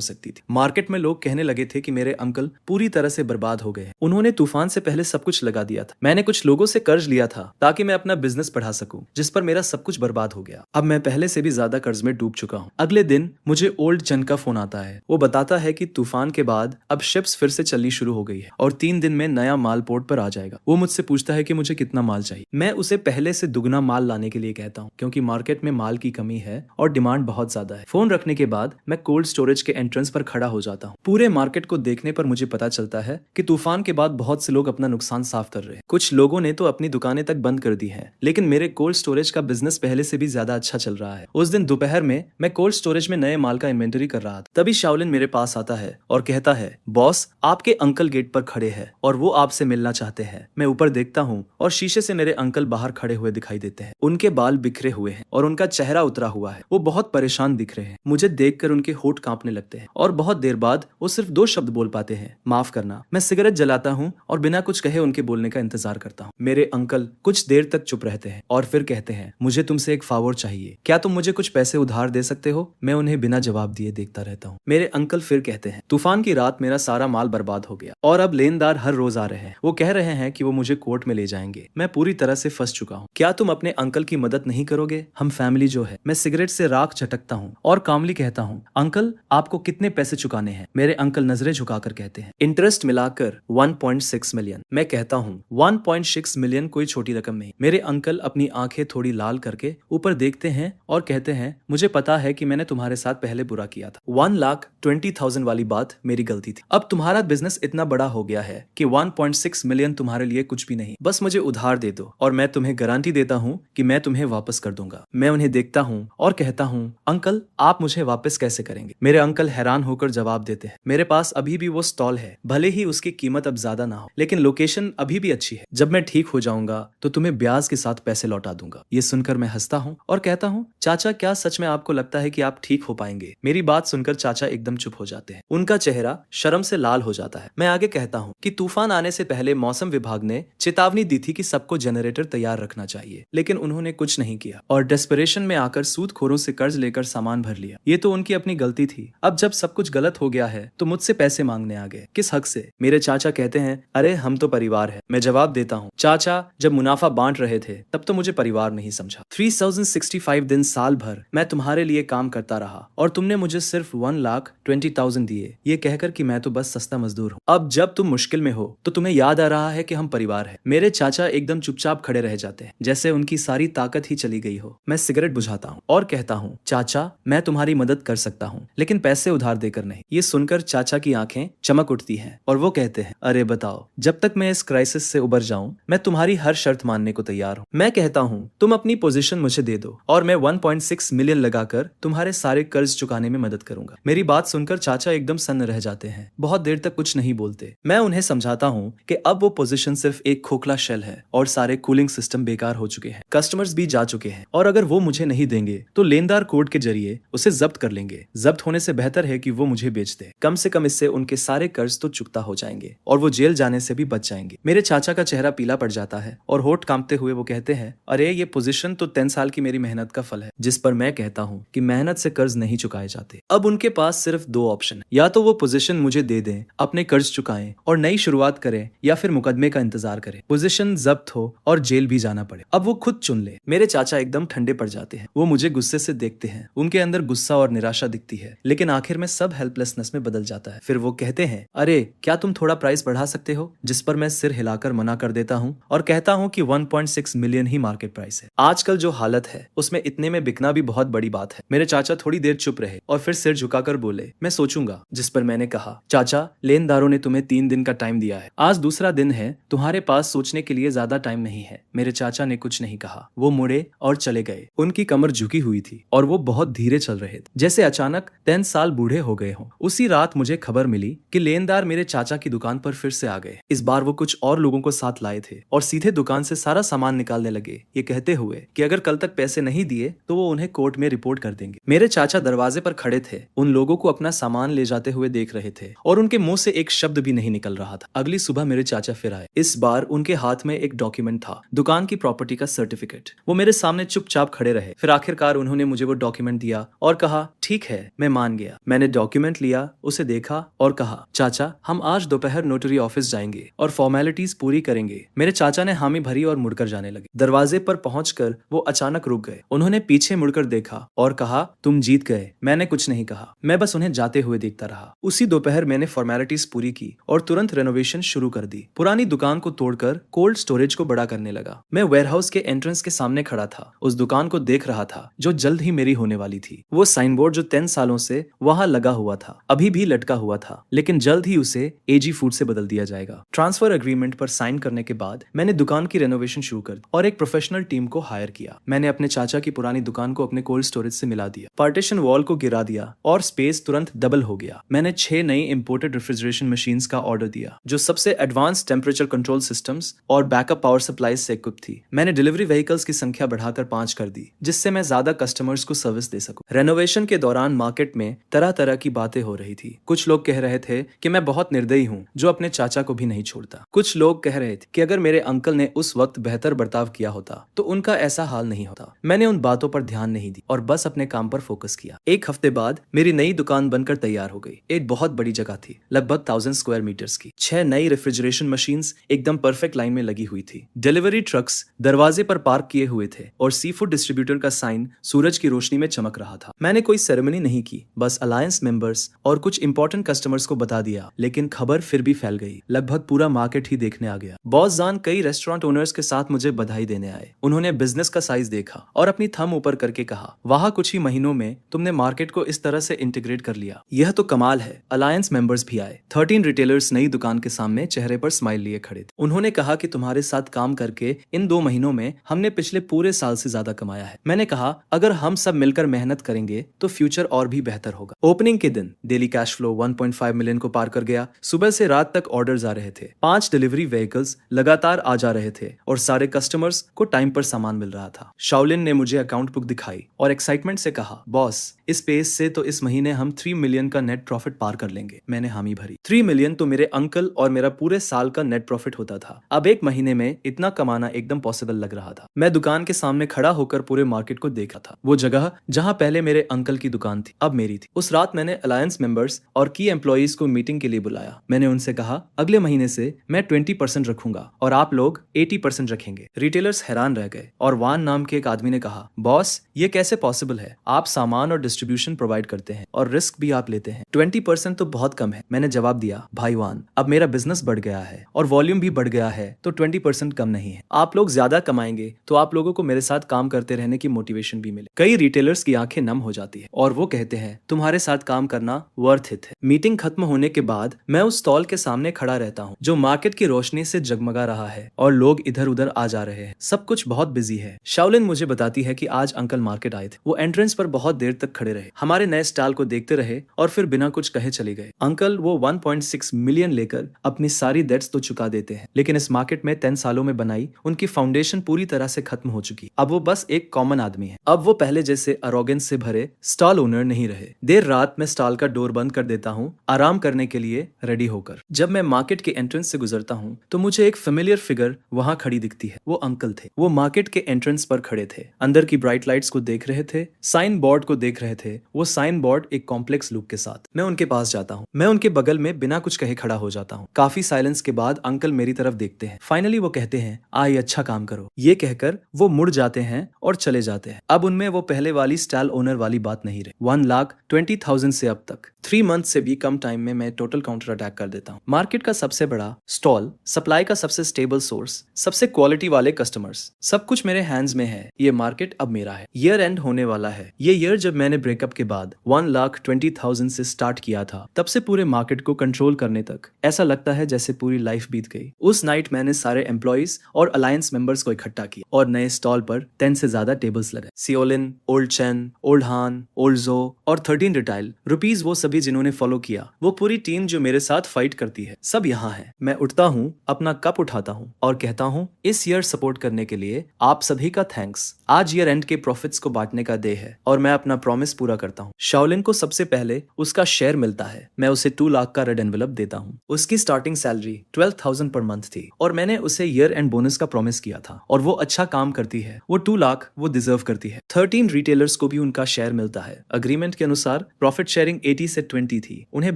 सकती थी। मार्केट में लोग कहने लगे थे कि मेरे अंकल पूरी तरह से बर्बाद हो गए हैं। उन्होंने तूफान से पहले सब कुछ लगा दिया था। मैंने कुछ लोगों से कर्ज लिया था ताकि मैं अपना बिजनेस बढ़ा सकूं, जिस पर मेरा सब कुछ बर्बाद हो गया। अब मैं पहले से भी ज्यादा कर्ज में डूब चुका हूँ। अगले दिन मुझे ओल्ड जन का फोन आता है। वो बताता है कि तूफान के बाद अब शिप्स फिर से चलनी शुरू हो गई है और 3 दिन में नया माल पोर्ट पर आ जाएगा। वो मुझसे पूछता है कि मुझे कितना माल चाहिए। मैं उसे पहले से दुगना माल लाने के लिए कहता हूँ, क्योंकि मार्केट में माल की कमी है और डिमांड बहुत ज्यादा है। फोन रखने के बाद मैं कोल्ड स्टोरेज के एंट्रेंस पर खड़ा हो जाता हूँ। पूरे मार्केट को देखने पर मुझे पता चलता है कि तूफान के बाद बहुत से लोग अपना नुकसान साफ कर रहे हैं। कुछ लोगों ने तो अपनी दुकानें तक बंद कर दी है, लेकिन मेरे कोल्ड स्टोरेज का बिजनेस पहले से भी ज्यादा अच्छा चल रहा है। उस दिन दोपहर में मैं कोल्ड स्टोरेज में नए माल का इन्वेंटरी कर रहा था। तभी शाओलिन मेरे पास आता है और कहता है, बॉस, आपके अंकल गेट पर खड़े हैं और वो आपसे मिलना चाहते हैं। मैं ऊपर देखता हूँ और शीशे से मेरे अंकल बाहर खड़े हुए दिखाई देते हैं। उनके बाल बिखरे हुए हैं और उनका चेहरा उतरा हुआ है। वो बहुत परेशान दिख रहे हैं। मुझे देखकर उनके होंठ कांपने लगते हैं और बहुत देर बाद वो सिर्फ 2 शब्द बोल पाते हैं, माफ करना। मैं सिगरेट जलाता हूँ और बिना कुछ कहे उनके बोलने का इंतजार करता हूँ। मेरे अंकल कुछ देर तक चुप रहते हैं और फिर कहते हैं, मुझे तुमसे एक फेवर चाहिए, क्या तुम मुझे कुछ पैसे उधार दे सकते हो? मैं उन्हें बिना जवाब दिए देखता रहता हूँ। मेरे अंकल फिर कहते हैं, तूफान की रात मेरा सारा माल बर्बाद हो गया और अब लेनदार हर रोज आ रहे हैं। वो कह रहे हैं कि वो मुझे कोर्ट में ले जाएंगे। मैं पूरी तरह से फंस चुका हूँ। क्या तुम अपने अंकल की मदद नहीं करोगे? हम फैमिली जो है। मैं सिगरेट से राख झटकता हूँ हूँ और कामली कहता हूँ, अंकल आपको कितने पैसे चुकाने हैं? मेरे अंकल नजरें झुकाकर कहते हैं, इंटरेस्ट मिलाकर 1.6 मिलियन। मैं कहता हूँ 1.6 मिलियन कोई छोटी रकम नहीं। मेरे अंकल अपनी आंखें थोड़ी लाल करके ऊपर देखते हैं और कहते हैं, मुझे पता है कि मैंने तुम्हारे साथ पहले बुरा किया था। 1,20,000 वाली बात मेरी गलती थी। अब तुम्हारा बिजनेस इतना बड़ा हो गया है कि 1.6 मिलियन तुम्हारे लिए कुछ भी नहीं। बस मुझे उधार दे दो और मैं तुम्हें गारंटी देता हूँ कि मैं तुम्हें वापस कर दूंगा। मैं उन्हें देखता हूँ और कहता हूँ, अंकल आप मुझे वापस कैसे करेंगे? मेरे अंकल हैरान होकर जवाब देते हैं, मेरे पास अभी भी वो स्टॉल है, भले ही उसकी कीमत अब ज्यादा ना हो, लेकिन लोकेशन अभी भी अच्छी है। जब मैं ठीक हो जाऊंगा तो तुम्हें ब्याज के साथ पैसे लौटा दूंगा। ये सुनकर मैं हंसता हूँ और कहता हूँ, चाचा क्या सच में आपको लगता है कि आप ठीक हो पाएंगे? मेरी बात सुनकर चाचा एकदम चुप हो जाते हैं। उनका चेहरा शर्म से लाल हो जाता है। मैं आगे कहता हूँ कि तूफान आने से पहले मौसम विभाग ने चेतावनी दी थी कि सबको जनरेटर तैयार रखना चाहिए, लेकिन उन्होंने कुछ नहीं किया और डेस्परेशन में आकर सूदखोरों से कर्ज लेकर सामान भर लिया। ये तो उनकी अपनी गलती थी। अब जब सब कुछ गलत हो गया है तो मुझसे पैसे मांगने आ गए। किस हक से? मेरे चाचा कहते हैं, अरे हम तो परिवार है। मैं जवाब देता हूँ, चाचा जब मुनाफा बांट रहे थे तब तो मुझे परिवार नहीं समझा। 3065 दिन साल भर मैं तुम्हारे लिए काम करता रहा और तुमने मुझे सिर्फ 1,20,000 दिए, ये कहकर कि मैं तो बस सस्ता मजदूर हूँ। अब जब तुम मुश्किल में हो तो तुम्हें याद आ रहा है कि हम परिवार है। मेरे चाचा एकदम चुपचाप खड़े रह जाते हैं, जैसे उनकी सारी ताकत ही चली गई हो। मैं सिगरेट बुझाता हूँ और कहता हूँ, चाचा मैं तुम्हारी मदद कर सकता हूँ, लेकिन पैसे उधार देकर नहीं। ये सुनकर चाचा की आंखें चमक उठती हैं और वो कहते हैं, अरे बताओ, जब तक मैं इस क्राइसिस से उबर जाऊं मैं तुम्हारी हर शर्त मानने को तैयार हूँ। मैं कहता हूँ, तुम अपनी पोजीशन मुझे दे दो और मैं 1.6 मिलियन लगाकर तुम्हारे सारे कर्ज चुकाने में मदद करूंगा। मेरी बात सुनकर चाचा एकदम सन्न रह जाते हैं, बहुत देर तक कुछ नहीं बोलते। मैं उन्हें समझाता हूँ कि अब वो पोजीशन सिर्फ एक खोखला शेल है और सारे कूलिंग सिस्टम बेकार हो चुके हैं, कस्टमर्स भी जा चुके हैं और अगर वो मुझे नहीं देंगे तो लेनदार कोर्ट के जरिए उसे जब्त कर लेंगे। जब्त होने से बेहतर है कि वो मुझे बेच दे, कम से कम इससे उनके सारे कर्ज तो चुकता हो जाएंगे और वो जेल जाने से भी बच जाएंगे। मेरे चाचा का चेहरा पीला पड़ जाता है और होठ कांपते हुए वो कहते हैं, अरे ये पोजीशन तो 10 साल की मेरी मेहनत का फल है। जिस पर मैं कहता हूँ कि मेहनत से कर्ज नहीं चुकाए जाते। अब उनके पास सिर्फ दो ऑप्शन है, या तो वो पोजीशन मुझे दे दें, अपने कर्ज चुकाएं और नई शुरुआत करें, या फिर मुकदमे का इंतजार करें, पोजीशन जब्त हो और जेल भी जाना पड़े। अब वो खुद चुन ले। मेरे चाचा एकदम ठंडे पड़ जाते हैं। वो मुझे गुस्से से देखते हैं, उनके अंदर गुस्सा और निराशा दिखती है, लेकिन आखिर में सब हेल्पलेसनेस में बदल जाता है। फिर वो कहते हैं, अरे क्या तुम थोड़ा प्राइस बढ़ा सकते हो? जिस पर मैं सिर हिलाकर मना कर देता हूँ और कहता हूँ कि 1.6 मिलियन ही मार्केट प्राइस है। आजकल जो हालत है उसमें इतने में बिकना भी बहुत बड़ी बात है। मेरे चाचा थोड़ी देर चुप रहे और फिर सिर झुकाकर बोले, मैं सोचूंगा। जिस पर मैंने कहा, चाचा लेनदारों ने तुम्हें 3 दिन का टाइम दिया है, आज दूसरा दिन है, तुम्हारे पास सोचने के लिए ज्यादा टाइम नहीं है। मेरे चाचा ने कुछ नहीं कहा, वो मुड़े और चले गए। उनकी कमर झुकी हुई थी और वो बहुत धीरे चल रहे थे, जैसे अचानक 10 साल बूढ़े हो गए हों। उसी रात मुझे खबर मिली कि लेनदार मेरे चाचा की दुकान पर फिर से आ गए। इस बार वो कुछ और लोगों को साथ लाए थे और सीधे दुकान से सारा सामान निकालने लगे, ये कहते हुए कि अगर कल तक पैसे नहीं दिए तो वो उन्हें कोर्ट में रिपोर्ट कर देंगे। मेरे चाचा दरवाजे पर खड़े थे, उन लोगों को अपना सामान ले जाते हुए देख रहे थे और उनके मुंह से एक शब्द भी नहीं निकल रहा था। अगली सुबह मेरे चाचा फिर आए। इस बार उनके हाथ में एक डॉक्यूमेंट था, दुकान की प्रॉपर्टी का सर्टिफिकेट। वो मेरे सामने चुपचाप खड़े रहे। फिर आखिरकार उन्होंने मुझे वो डॉक्यूमेंट दिया और कहा, ठीक है, मैं मान गया। मैंने डॉक्यूमेंट लिया, उसे देखा और कहा, चाचा हम आज दोपहर नोटरी ऑफिस जाएंगे और फॉर्मेलिटीज पूरी करेंगे। मेरे चाचा ने हामी भरी और मुड़कर जाने लगे। दरवाजे पर पहुंचकर वो अचानक रुक गए। उन्होंने पीछे मुड़कर देखा और कहा, तुम जीत गए। मैंने कुछ नहीं कहा, मैं बस उन्हें जाते हुए देखता रहा। उसी दोपहर मैंने फॉर्मेलिटीज पूरी की और तुरंत रेनोवेशन शुरू कर दी। पुरानी दुकान को तोड़कर कोल्ड स्टोरेज को बड़ा करने लगा। मैं वेयरहाउस के एंट्रेंस के सामने खड़ा था, उस दुकान को देख रहा था जो जल्द ही मेरी होने वाली थी। वो साइन बोर्ड जो 10 सालों से वहां लगा हुआ था अभी भी लटका हुआ था, लेकिन जल्द ही उसे एजी फूड से बदल दिया जाएगा। ट्रांसफर एग्रीमेंट पर साइन करने के बाद मैंने दुकान की रेनोवेशन शुरू कर दी और एक प्रोफेशनल टीम को हायर किया। मैंने अपने चाचा की पुरानी दुकान को अपने कोल्ड स्टोरेज से मिला दिया, पार्टीशन वॉल को गिरा दिया और स्पेस तुरंत डबल हो गया। मैंने 6 नई इंपोर्टेड रेफ्रिजरेशन मशीन्स का ऑर्डर दिया जो सबसे एडवांस टेम्परेचर कंट्रोल सिस्टम्स और बैकअप पावर सप्लाई से इक्विप थी। मैंने डिलीवरी व्हीकल्स की संख्या बढ़ाकर 5 कर दी, जिससे मैं ज्यादा कस्टमर्स को सर्विस दे सकूं। रेनोवेशन के दौरान मार्केट में तरह तरह की बातें हो रही थी। कुछ लोग कह रहे थे कि मैं बहुत निर्दयी हूँ जो अपने चाचा को भी नहीं छोड़ता। कुछ लोग कह रहे थे कि अगर मेरे अंकल ने उस वक्त बेहतर बर्ताव किया होता तो उनका ऐसा हाल नहीं होता। मैंने उन बातों पर ध्यान नहीं दी और बस अपने काम पर फोकस किया। एक हफ्ते बाद मेरी नई दुकान बनकर तैयार हो गई। एक बहुत बड़ी जगह थी, लगभग 1000 स्क्वायर मीटर्स की। 6 नई रेफ्रिजरेशन मशीन्स एकदम परफेक्ट लाइन में लगी हुई थी। डिलीवरी ट्रक्स दरवाजे पर पार्क किए हुए थे और सी फूड डिस्ट्रीब्यूटर का साइन सूरज की रोशनी में चमक मजाक रहा था। मैंने कोई सेरेमनी नहीं की, बस अलायंस मेंबर्स और कुछ इंपॉर्टेंट कस्टमर्स को बता दिया, लेकिन खबर फिर भी फैल गई। लगभग पूरा मार्केट ही देखने आ गया। बॉस जान कई रेस्टोरेंट ओनर्स के साथ मुझे बधाई देने आए। उन्होंने बिजनेस का साइज देखा और अपनी थंब ऊपर करके कहा, वाह, कुछ ही महीनों में तुमने मार्केट को इस तरह से इंटीग्रेट कर लिया, यह तो कमाल है। अलायंस मेंबर्स भी आए। 13 रिटेलर्स नई दुकान के सामने चेहरे पर स्माइल लिए खड़े थे। उन्होंने कहा कि तुम्हारे साथ काम करके इन 2 महीनों में हमने पिछले पूरे साल से ज्यादा कमाया है। मैंने कहा, अगर हम सब मिलकर मेहनत करेंगे तो फ्यूचर और भी बेहतर होगा। ओपनिंग के दिन डेली कैश फ्लो 1.5 मिलियन को पार कर गया। सुबह से रात तक ऑर्डर्स आ रहे थे। 5 डिलीवरी व्हीकल्स लगातार आ जा रहे थे और सारे कस्टमर्स को टाइम पर सामान मिल रहा था। शाओलिन ने मुझे अकाउंट बुक दिखाई और एक्साइटमेंट से कहा, बॉस, इस पेस से तो इस महीने हम 3 मिलियन का नेट प्रॉफिट पार कर लेंगे। मैंने हामी भरी। 3 मिलियन तो मेरे अंकल और मेरा पूरे साल का नेट प्रॉफिट होता था। अब एक महीने में इतना कमाना एकदम पॉसिबल लग रहा था। मैं दुकान के सामने खड़ा होकर पूरे मार्केट को देख रहा था। वो जगह जहां पहले मेरे अंकल की दुकान थी, अब मेरी थी। उस रात मैंने अलायंस मेंबर्स और की एम्प्लॉइज को मीटिंग के लिए बुलाया। मैंने उनसे कहा, अगले महीने से मैं 20% रखूंगा और आप लोग 80% रखेंगे। रिटेलर्स हैरान रह गए और वान नाम के एक आदमी ने कहा, बॉस, ये कैसे पॉसिबल है? आप सामान और डिस्ट्रीब्यूशन प्रोवाइड करते हैं और रिस्क भी आप लेते हैं। 20% तो बहुत कम है। मैंने जवाब दिया, भाई वान, अब मेरा बिजनेस बढ़ गया है और वॉल्यूम भी बढ़ गया है, तो 20% कम नहीं है। आप लोग ज्यादा कमाएंगे तो आप लोगों को मेरे साथ काम करते रहने की मोटिवेशन भी मिले। कई रिटेलर्स की आंखें नम हो जाती है और वो कहते हैं, तुम्हारे साथ काम करना वर्थ इट है। मीटिंग खत्म होने के बाद मैं उस स्टॉल के सामने खड़ा रहता हूँ जो मार्केट की रोशनी से जगमगा रहा है और लोग इधर उधर आ जा रहे हैं। सब कुछ बहुत बिजी है। शाओलिन मुझे बताती है कि आज अंकल मार्केट आए थे। वो एंट्रेंस पर बहुत देर तक खड़े रहे, हमारे नए स्टॉल को देखते रहे और फिर बिना कुछ कहे चले गए। अंकल वो 1.6 मिलियन लेकर अपनी सारी डेट्स तो चुका देते हैं, लेकिन इस मार्केट में 10 सालों में बनाई उनकी फाउंडेशन पूरी तरह से खत्म हो चुकी। अब वो बस एक कॉमन आदमी है। अब वो पहले जैसे अरोगेंस से भरे स्टॉल ओनर नहीं रहे। देर रात में स्टॉल का डोर बंद कर देता हूँ, आराम करने के लिए रेडी होकर। जब मैं मार्केट के एंट्रेंस से गुजरता हूँ तो मुझे एक फेमिलियर फिगर वहां खड़ी दिखती है। वो अंकल थे। वो मार्केट के एंट्रेंस पर खड़े थे, अंदर की ब्राइट लाइट्स को देख रहे थे, साइन बोर्ड को देख रहे थे। वो साइन बोर्ड एक कॉम्प्लेक्स लुक के साथ। मैं उनके पास जाता हूँ। मैं उनके बगल में बिना कुछ कहे खड़ा हो जाता हूँ। काफी साइलेंस के बाद अंकल मेरी तरफ देखते हैं। फाइनली वो कहते हैं, आई, अच्छा काम करो। ये कहकर वो मुड़ जाते हैं और चले जाते हैं। अब उनमें वो पहले वाली स्टॉल ओनर वाली बात नहीं रही। 1,20,000 से अब तक 3 मंथ से भी कम टाइम में मैं टोटल काउंटर अटैक कर देता हूँ। मार्केट का सबसे बड़ा स्टॉल, सप्लाई का सबसे स्टेबल सोर्स, सबसे क्वालिटी वाले कस्टमर्स, सब कुछ मेरे हैंड्स में है। ये मार्केट अब मेरा है। ईयर एंड होने वाला है। ये ईयर जब मैंने ब्रेकअप के बाद 1,20,000 से स्टार्ट किया था, तब से पूरे मार्केट को कंट्रोल करने तक ऐसा लगता है जैसे पूरी लाइफ बीत गई। उस नाइट मैंने सारे एम्प्लॉइज और अलायंस मेंबर्स को इकट्ठा किया और नए स्टॉल पर 10 से ज्यादा टेबल्स लगाए। सियोलिन, ओल्ड चेन, ओल्ड हान, ओल्ड जो और 13 रिटाइल रुपीज, वो सभी जिन्होंने फॉलो किया, वो पूरी टीम जो मेरे साथ फाइट करती है, सब यहाँ है। मैं उठता हूँ, अपना कप उठाता हूँ और कहता हूँ, इस ईयर सपोर्ट करने के लिए आप सभी का थैंक्स। आज ईयर एंड के प्रॉफिट्स को बांटने का डे है और मैं अपना प्रॉमिस पूरा करता हूँ। शाओलिन को सबसे पहले उसका शेयर मिलता है। मैं उसे 2 लाख का रेड एनवेलप देता हूँ। उसकी स्टार्टिंग सैलरी 12,000 पर मंथ थी और मैंने उसे ईयर एंड बोनस का प्रॉमिस किया था और वो अच्छा काम करती है। वो 2 लाख वो डिजर्व करती है। 13 रिटेलर्स को भी उनका शेयर मिलता है। अग्रीमेंट के अनुसार प्रॉफिट शेयरिंग 80 से 20 थी। उन्हें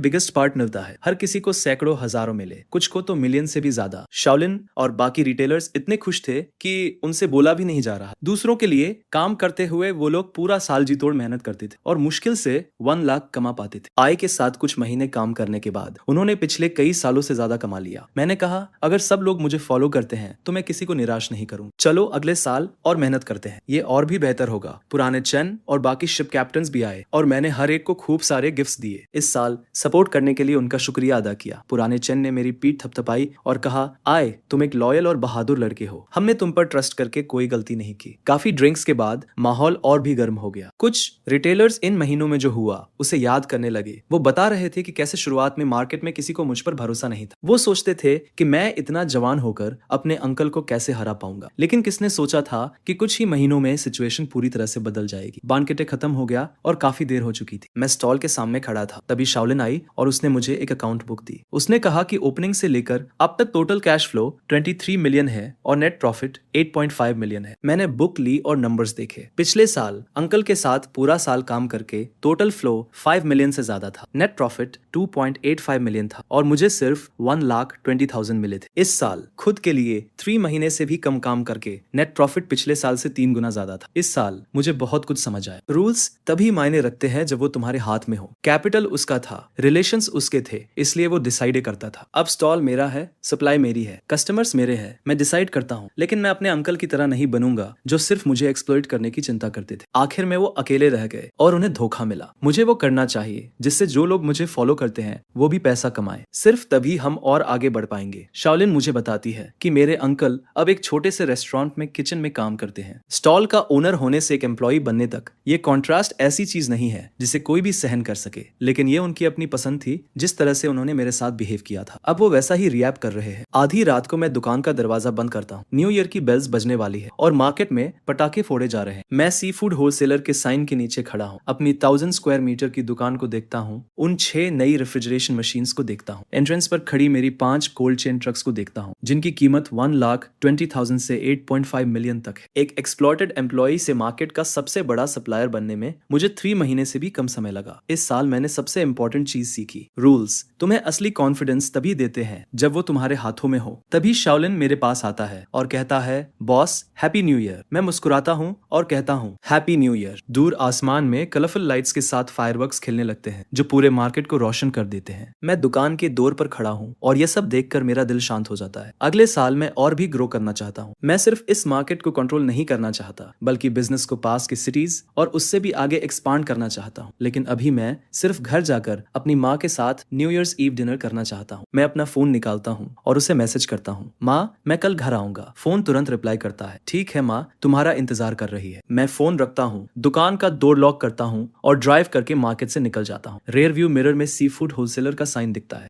बिगेस्ट पार्ट मिलता है। हर किसी को सैकड़ों हजारों मिले, कुछ को तो मिलियन से भी ज्यादा। शाओलिन और बाकी रिटेलर्स इतने खुश थे कि उनसे बोला भी नहीं जा रहा। दूसरों के लिए काम करते हुए वो लोग पूरा साल जी तोड़ मेहनत करते थे और मुश्किल से 1 लाख कमा पाते थे। आय के साथ कुछ महीने काम करने के बाद उन्होंने पिछले कई सालों से ज्यादा कमा लिया। मैंने कहा, अगर सब लोग मुझे फॉलो करते हैं तो मैं किसी को निराश नहीं करूं। चलो अगले साल और मेहनत करते हैं, ये और भी बेहतर होगा। पुराने चेन और बाकी शिप कैप्टन्स भी आए और मैंने हर एक को खूब सारे गिफ्ट्स दिए। इस साल सपोर्ट करने के लिए उनका शुक्रिया अदा किया। पुराने चेन ने मेरी पीठ थपथपाई और कहा, आए, तुम एक लॉयल और बहादुर लड़के हो। हमने तुम पर ट्रस्ट करके कोई गलती नहीं की। काफी ड्रिंक्स के बाद माहौल और भी गर्म हो गया। कुछ रिटेलर्स इन महीनों में जो हुआ उसे याद करने लगे। वो बता रहे थे कि कैसे शुरुआत में मार्केट में किसी को मुझ पर भरोसा नहीं था। वो सोचते थे कि मैं इतना जवान होकर अपने अंकल को कैसे हरा पाऊंगा, लेकिन किसने सोचा था कि कुछ ही महीनों में सिचुएशन पूरी तरह से बदल जाएगी। बानकेटे खत्म हो गया और काफी देर हो चुकी थी। मैं स्टॉल के सामने खड़ा था, तभी शाओलिन आई और उसने मुझे एक अकाउंट बुक दी। उसने कहा कि ओपनिंग से लेकर अब तक टोटल कैश फ्लो 23 मिलियन है और नेट प्रॉफिट 8.5 मिलियन है। मैंने बुक ली और नंबर्स देखे। पिछले साल अंकल के साथ पूरा साल काम करके टोटल फ्लो 5 मिलियन से ज्यादा था। नेट प्रॉफिट 2.85 मिलियन था और मुझे सिर्फ 1,20,000 मिले थे। इस साल खुद के लिए 3 महीने से भी कम काम करके नेट प्रॉफिट पिछले साल से 3 गुना ज्यादा था। इस साल मुझे बहुत कुछ समझ जाए। रूल्स तभी मायने रखते हैं जब वो तुम्हारे हाथ में हो। कैपिटल उसका था, रिलेशंस उसके थे, इसलिए वो डिसाइड करता था। अब स्टॉल मेरा है, सप्लाई मेरी है, कस्टमर्स मेरे हैं, मैं डिसाइड करता हूँ। लेकिन मैं अपने अंकल की तरह नहीं बनूंगा जो सिर्फ मुझे एक्सप्लॉइट करने की चिंता करते थे। आखिर में वो अकेले रह गए और उन्हें धोखा मिला। मुझे वो करना चाहिए जिससे जो लोग मुझे फॉलो करते हैं वो भी पैसा कमाए। सिर्फ तभी हम और आगे बढ़ पाएंगे। शाओलिन मुझे बताती है कि मेरे अंकल अब एक छोटे से रेस्टोरेंट में किचन में काम करते हैं। स्टॉल का ओनर होने से एक एम्प्लॉय बनने तक ये कॉन्ट्रास्ट ऐसी चीज नहीं है जिसे कोई भी सहन कर सके, लेकिन ये उनकी अपनी पसंद थी जिस तरह से उन्होंने मेरे साथ बिहेव किया था। अब वो वैसा ही रिएक्ट कर रहे हैं। आधी रात को मैं दुकान का दरवाजा बंद करता हूँ। न्यू ईयर की बेल्स बजने वाली है और मार्केट में पटाखे फोड़े जा रहे हैं। मैं सी फूड होलसेलर के साइन के नीचे खड़ा हूँ। अपनी 1000 स्क्वायर मीटर की दुकान को देखता हूँ। उन 6 नई रेफ्रिजरेशन मशीन्स को देखता हूँ। एंट्रेंस पर खड़ी मेरी 5 कोल्ड चेन ट्रक्स को देखता हूँ जिनकी कीमत 1,20,000 से 8.5 मिलियन तक है। एक एक्सप्लॉयटेड एम्प्लॉय से मार्केट का सबसे बड़ा सप्लायर बनने में मुझे 3 महीने से भी कम समय लगा। इस साल मैंने सबसे इंपॉर्टेंट चीज सीखी। रूल्स तुम्हें असली कॉन्फिडेंस तभी देते हैं जब वो तुम्हारे हाथों में हो। तभी शाओलिन मेरे पास आता है और कहता है, बॉस हैप्पी न्यू ईयर। मैं मुस्कुराता हूँ और कहता हूँ हैप्पी न्यू ईयर। दूर आसमान में कलरफुल लाइट्स के साथ फायरवर्क्स खेलने लगते हैं जो पूरे मार्केट को रोशन कर देते हैं। मैं दुकान के डोर पर खड़ा हूँ और यह सब देखकर मेरा दिल शांत हो जाता है। अगले साल मैं और भी ग्रो करना चाहता हूँ। मैं सिर्फ इस मार्केट को कंट्रोल नहीं करना चाहता बल्कि बिजनेस को पास की सिटीज और उससे भी आगे एक्सपांड करना चाहता हूँ। लेकिन अभी मैं सिर्फ घर जाकर अपनी माँ के साथ न्यू ईयर्स ईव डिनर करना चाहता हूँ। मैं अपना फोन निकालता हूँ और उसे मैसेज करता हूँ, माँ मैं कल घर आऊंगा। फोन तुरंत रिप्लाई करता है, ठीक है माँ, तुम्हारा इंतजार कर रही है। मैं फोन रखता हूँ, दुकान का डोर लॉक करता हूँ और ड्राइव करके मार्केट से निकल जाता हूँ। रेयर व्यू मिरर में सी फूड होलसेलर का साइन दिखता है।